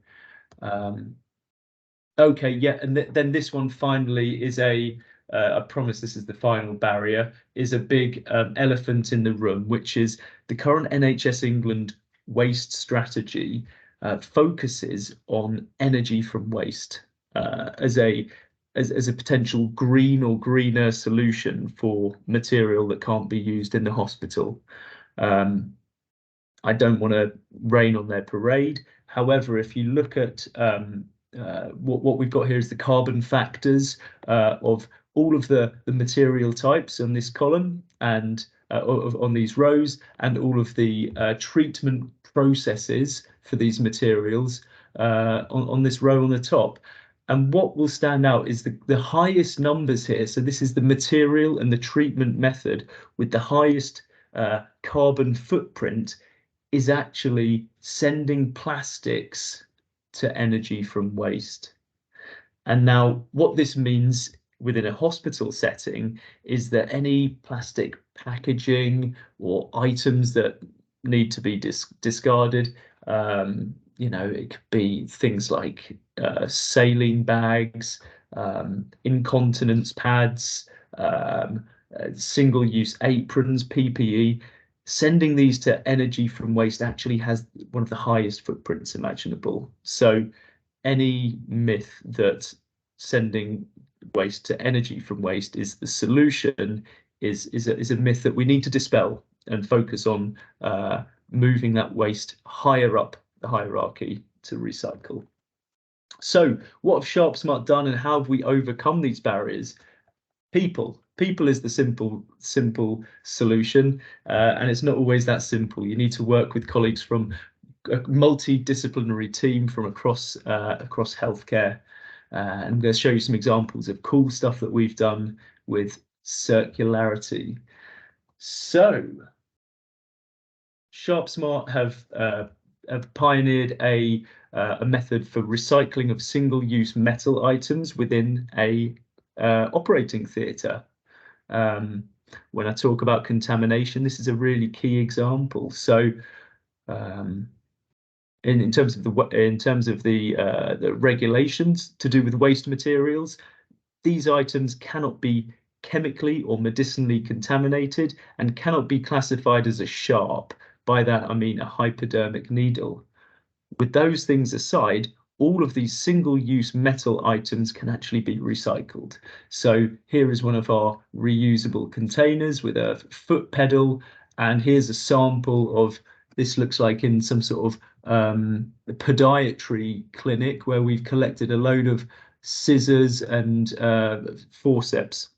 okay, yeah, and then this one finally is I promise this is the final barrier, is a big elephant in the room, which is the current NHS England waste strategy focuses on energy from waste as a potential green or greener solution for material that can't be used in the hospital. I don't want to rain on their parade. However, if you look at what we've got here is the carbon factors of all of the material types on this column and on these rows, and all of the treatment processes for these materials on this row on the top. And what will stand out is the highest numbers here. So this is the material and the treatment method with the highest carbon footprint is actually sending plastics to energy from waste. And now what this means within a hospital setting is that any plastic packaging or items that need to be discarded, you know, it could be things like saline bags, incontinence pads, single-use aprons, PPE. Sending these to energy from waste actually has one of the highest footprints imaginable. So any myth that sending waste to energy from waste is the solution is a myth that we need to dispel and focus on moving that waste higher up the hierarchy to recycle. So what have Sharpsmart done and how have we overcome these barriers? People is the simple solution, and it's not always that simple. You need to work with colleagues from a multidisciplinary team from across healthcare. I'm going to show you some examples of cool stuff that we've done with circularity. So Sharpsmart have pioneered a method for recycling of single-use metal items within a operating theatre. When I talk about contamination, this is a really key example. So in terms of the regulations to do with waste materials, these items cannot be chemically or medicinally contaminated and cannot be classified as a sharp. By that I mean a hypodermic needle. With those things aside, all of these single-use metal items can actually be recycled. So here is one of our reusable containers with a foot pedal, and here's a sample of, this looks like in some sort of podiatry clinic where we've collected a load of scissors and forceps.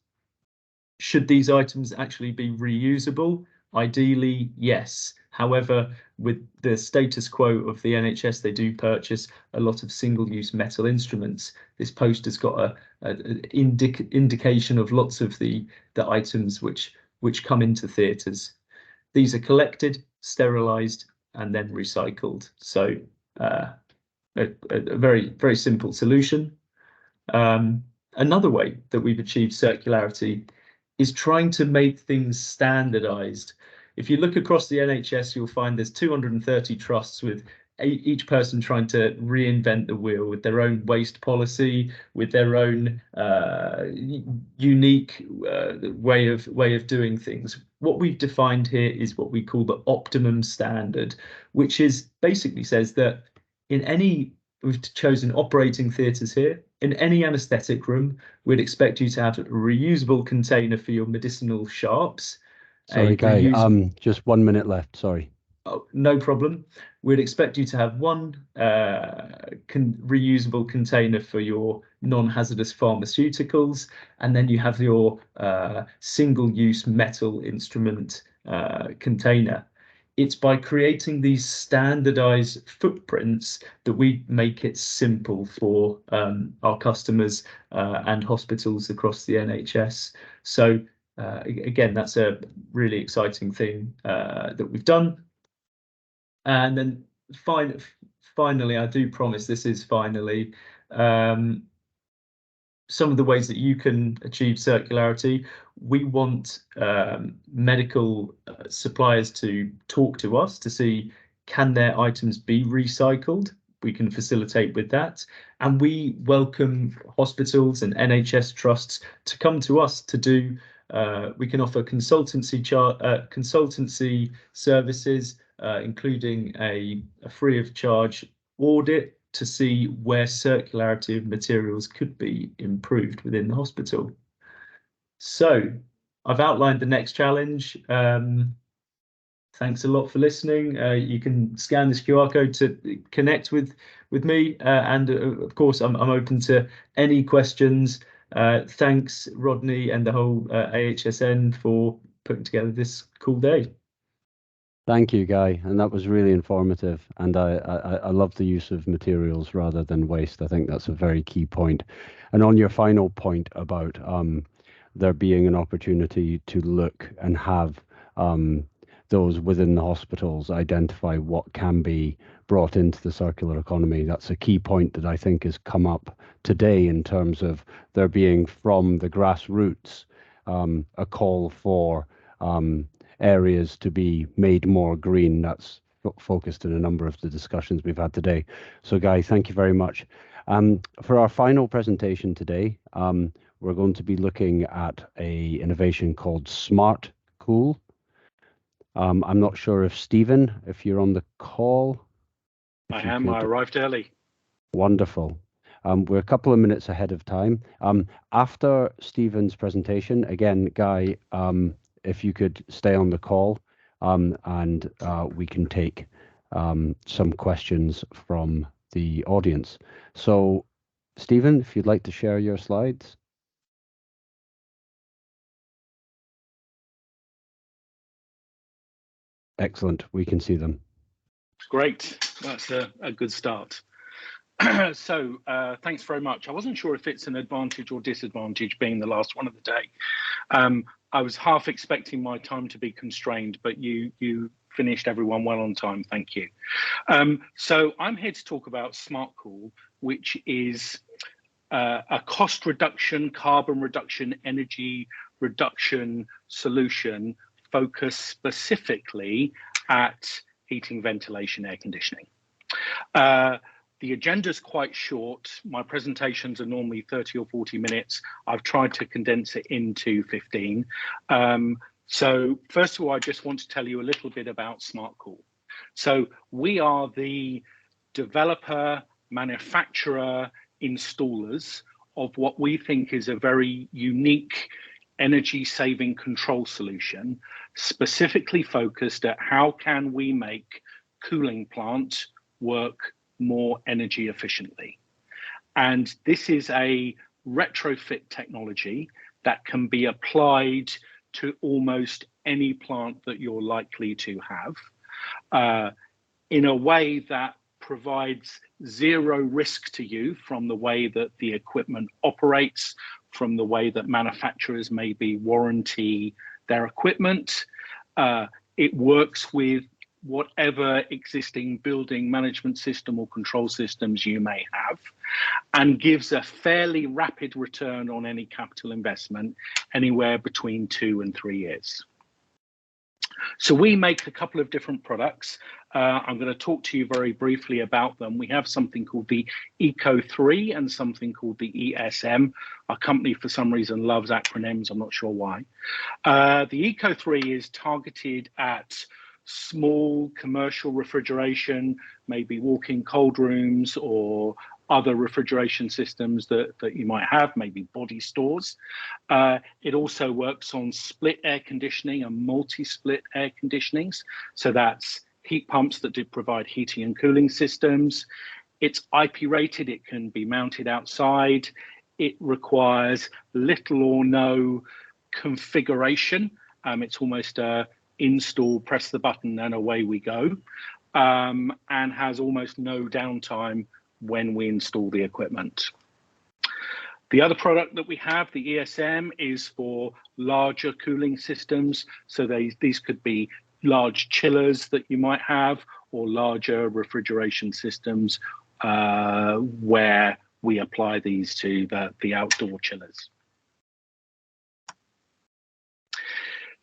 Should these items actually be reusable? Ideally, yes. However, with the status quo of the NHS, they do purchase a lot of single-use metal instruments. This poster's got an indication of lots of the items which come into theatres. These are collected, sterilised, and then recycled. So a very, very simple solution. Another way that we've achieved circularity is trying to make things standardised. If you look across the NHS, you'll find there's 230 trusts with each person trying to reinvent the wheel with their own waste policy, with their own unique way of doing things. What we've defined here is what we call the optimum standard, which is basically says that in any, we've chosen operating theatres here, in any anaesthetic room, we'd expect you to have a reusable container for your medicinal sharps. Sorry, Guy, just 1 minute left, sorry. Oh, no problem. We'd expect you to have one reusable container for your non-hazardous pharmaceuticals, and then you have your single-use metal instrument container. it's by creating these standardized footprints that we make it simple for our customers and hospitals across the NHS. So again, that's a really exciting thing that we've done. And then finally, I do promise this is finally, some of the ways that you can achieve circularity. We want medical suppliers to talk to us to see, can their items be recycled? We can facilitate with that. And we welcome hospitals and NHS trusts to come to us to do, we can offer consultancy services, including a free of charge audit to see where circularity of materials could be improved within the hospital. So I've outlined the next challenge. Thanks a lot for listening. You can scan this QR code to connect with me, and of course I'm open to any questions. Thanks Rodney and the whole AHSN for putting together this cool day. Thank you, Guy, and that was really informative. And I love the use of materials rather than waste. I think that's a very key point. And on your final point about there being an opportunity to look and have those within the hospitals identify what can be brought into the circular economy, that's a key point that I think has come up today in terms of there being from the grassroots a call for areas to be made more green. That's focused in a number of the discussions we've had today. So Guy, thank you very much. For our final presentation today, we're going to be looking at a innovation called SmartCool. I'm not sure if Stephen, if you're on the call. I am. I arrived early. Wonderful. We're a couple of minutes ahead of time. After Stephen's presentation, again, Guy, if you could stay on the call, and we can take some questions from the audience. So, Stephen, if you'd like to share your slides. Excellent, we can see them. Great, that's a good start. So thanks very much. I wasn't sure if it's an advantage or disadvantage being the last one of the day. I was half expecting my time to be constrained, but you finished everyone well on time. Thank you. So I'm here to talk about SmartCool, which is a cost reduction, carbon reduction, energy reduction solution focused specifically at heating, ventilation, air conditioning. The agenda's quite short. My presentations are normally 30 or 40 minutes. I've tried to condense it into 15. So first of all, I just want to tell you a little bit about SmartCool. So we are the developer, manufacturer, installers of what we think is a very unique energy saving control solution, specifically focused at how can we make cooling plants work more energy efficiently. And this is a retrofit technology that can be applied to almost any plant that you're likely to have in a way that provides zero risk to you from the way that the equipment operates, from the way that manufacturers maybe warranty their equipment. It works with whatever existing building management system or control systems you may have, and gives a fairly rapid return on any capital investment, anywhere between 2 and 3 years. So we make a couple of different products. I'm going to talk to you very briefly about them. We have something called the Eco3 and something called the ESM. Our company, for some reason, loves acronyms. I'm not sure why. The Eco3 is targeted at small commercial refrigeration, maybe walk-in cold rooms or other refrigeration systems that you might have, maybe body stores. It also works on split air conditioning and multi-split air conditionings. So that's heat pumps that do provide heating and cooling systems. It's IP rated, it can be mounted outside. It requires little or no configuration. It's almost install, press the button, and away we go, and has almost no downtime when we install the equipment. The other product that we have, the ESM, is for larger cooling systems. So these could be large chillers that you might have, or larger refrigeration systems where we apply these to the outdoor chillers.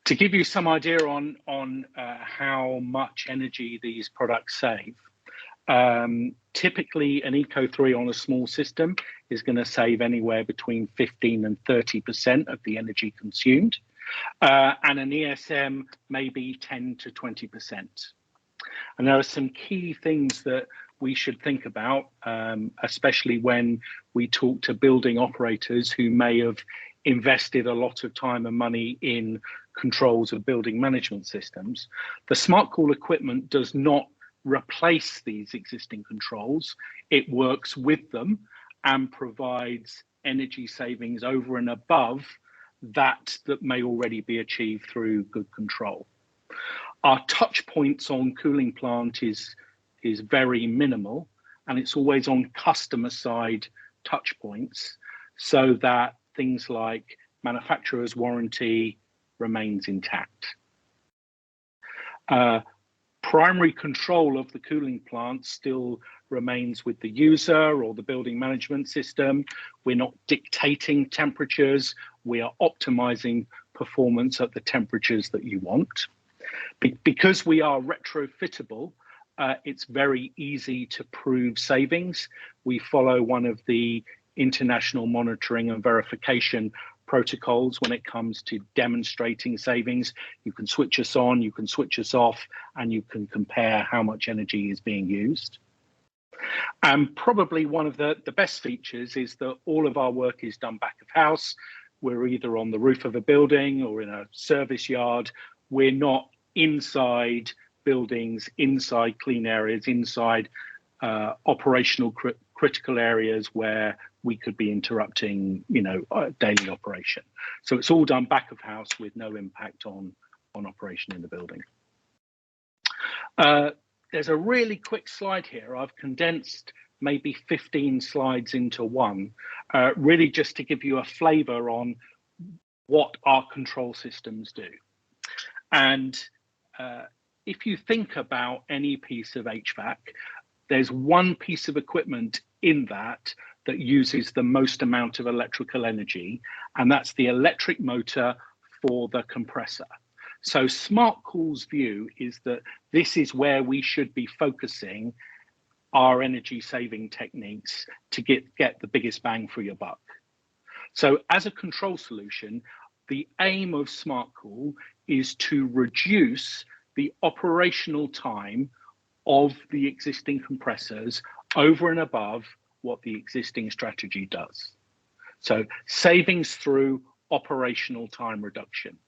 To give you some idea on how much energy these products save, typically an Eco3 on a small system is going to save anywhere between 15 and 30% of the energy consumed, and an ESM maybe 10 to 20%. And there are some key things that we should think about, especially when we talk to building operators who may have invested a lot of time and money in controls of building management systems. The SmartCool equipment does not replace these existing controls. It works with them and provides energy savings over and above that may already be achieved through good control. Our touch points on cooling plant is very minimal, and it's always on customer side touch points, so that things like manufacturer's warranty remains intact. Primary control of the cooling plant still remains with the user or the building management system. We're not dictating temperatures. We are optimizing performance at the temperatures that you want. Because we are retrofittable, it's very easy to prove savings. We follow one of the international monitoring and verification protocols when it comes to demonstrating savings. You can switch us on, you can switch us off, and you can compare how much energy is being used. And probably one of the best features is that all of our work is done back of house. We're either on the roof of a building or in a service yard. We're not inside buildings, inside clean areas, inside operational critical areas where we could be interrupting, daily operation. So it's all done back of house with no impact on operation in the building. There's a really quick slide here. I've condensed maybe 15 slides into one, really just to give you a flavor on what our control systems do. And if you think about any piece of HVAC, there's one piece of equipment in that uses the most amount of electrical energy, and that's the electric motor for the compressor. So SmartCool's view is that this is where we should be focusing our energy saving techniques to get the biggest bang for your buck. So as a control solution, the aim of SmartCool is to reduce the operational time of the existing compressors over and above what the existing strategy does. So savings through operational time reductions.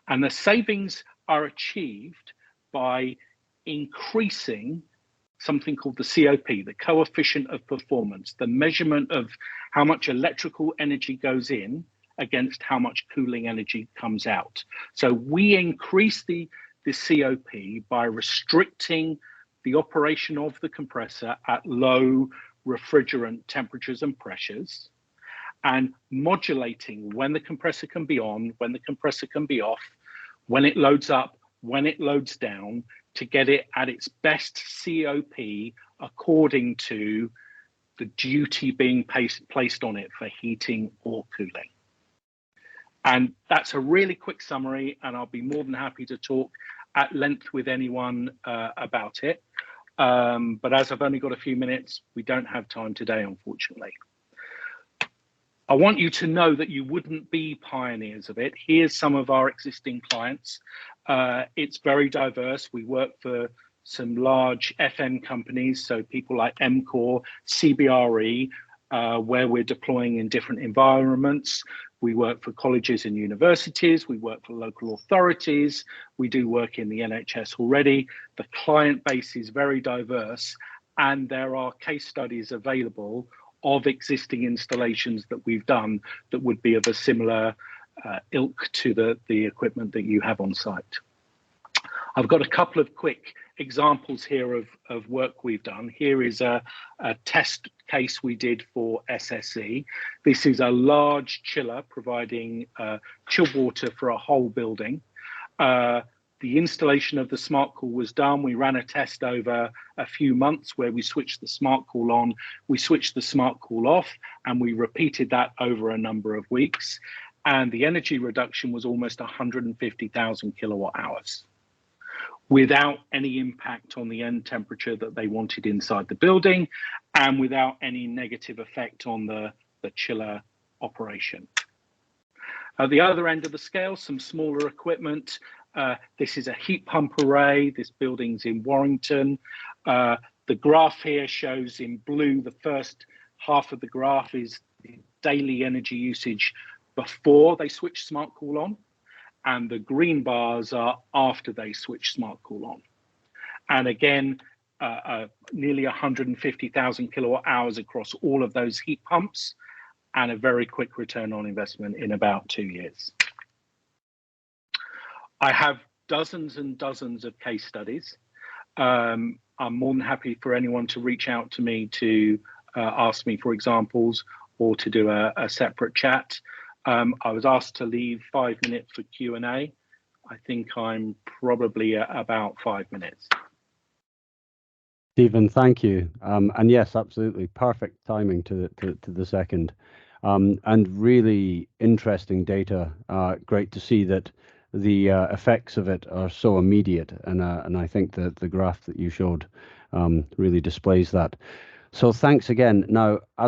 And the savings are achieved by increasing something called the COP, the coefficient of performance, the measurement of how much electrical energy goes in against how much cooling energy comes out. So we increase the COP by restricting the operation of the compressor at low refrigerant temperatures and pressures, and modulating when the compressor can be on, when the compressor can be off, when it loads up, when it loads down, to get it at its best COP according to the duty being placed on it for heating or cooling. And that's a really quick summary, and I'll be more than happy to talk at length with anyone about it. But as I've only got a few minutes, we don't have time today, unfortunately. I want you to know that you wouldn't be pioneers of it. Here's some of our existing clients. It's very diverse. We work for some large FM companies, so people like MCOR, CBRE, where we're deploying in different environments. We work for colleges and universities. We work for local authorities. We do work in the NHS already. The client base is very diverse, and there are case studies available of existing installations that we've done that would be of a similar ilk to the equipment that you have on site. I've got a couple of quick examples here of work we've done. Here is a test case we did for SSE. This is a large chiller providing chilled water for a whole building. The installation of the SmartCool was done. We ran a test over a few months where we switched the SmartCool on, we switched the SmartCool off, and we repeated that over a number of weeks. And the energy reduction was almost 150,000 kilowatt hours without any impact on the end temperature that they wanted inside the building and without any negative effect on the chiller operation. At the other end of the scale, some smaller equipment. This is a heat pump array. This building's in Warrington. The graph here shows in blue, the first half of the graph is the daily energy usage before they switch SmartCool on, and the green bars are after they switch SmartCool on. And again, nearly 150,000 kilowatt hours across all of those heat pumps, and a very quick return on investment in about 2 years. I have dozens and dozens of case studies. I'm more than happy for anyone to reach out to me to ask me for examples or to do a separate chat. I was asked to leave 5 minutes for Q&A. I think I'm probably at about 5 minutes. Stephen, thank you. And yes, absolutely perfect timing to the second. And really interesting data. Great to see that the effects of it are so immediate, and I think that the graph that you showed really displays that. So thanks again. Now,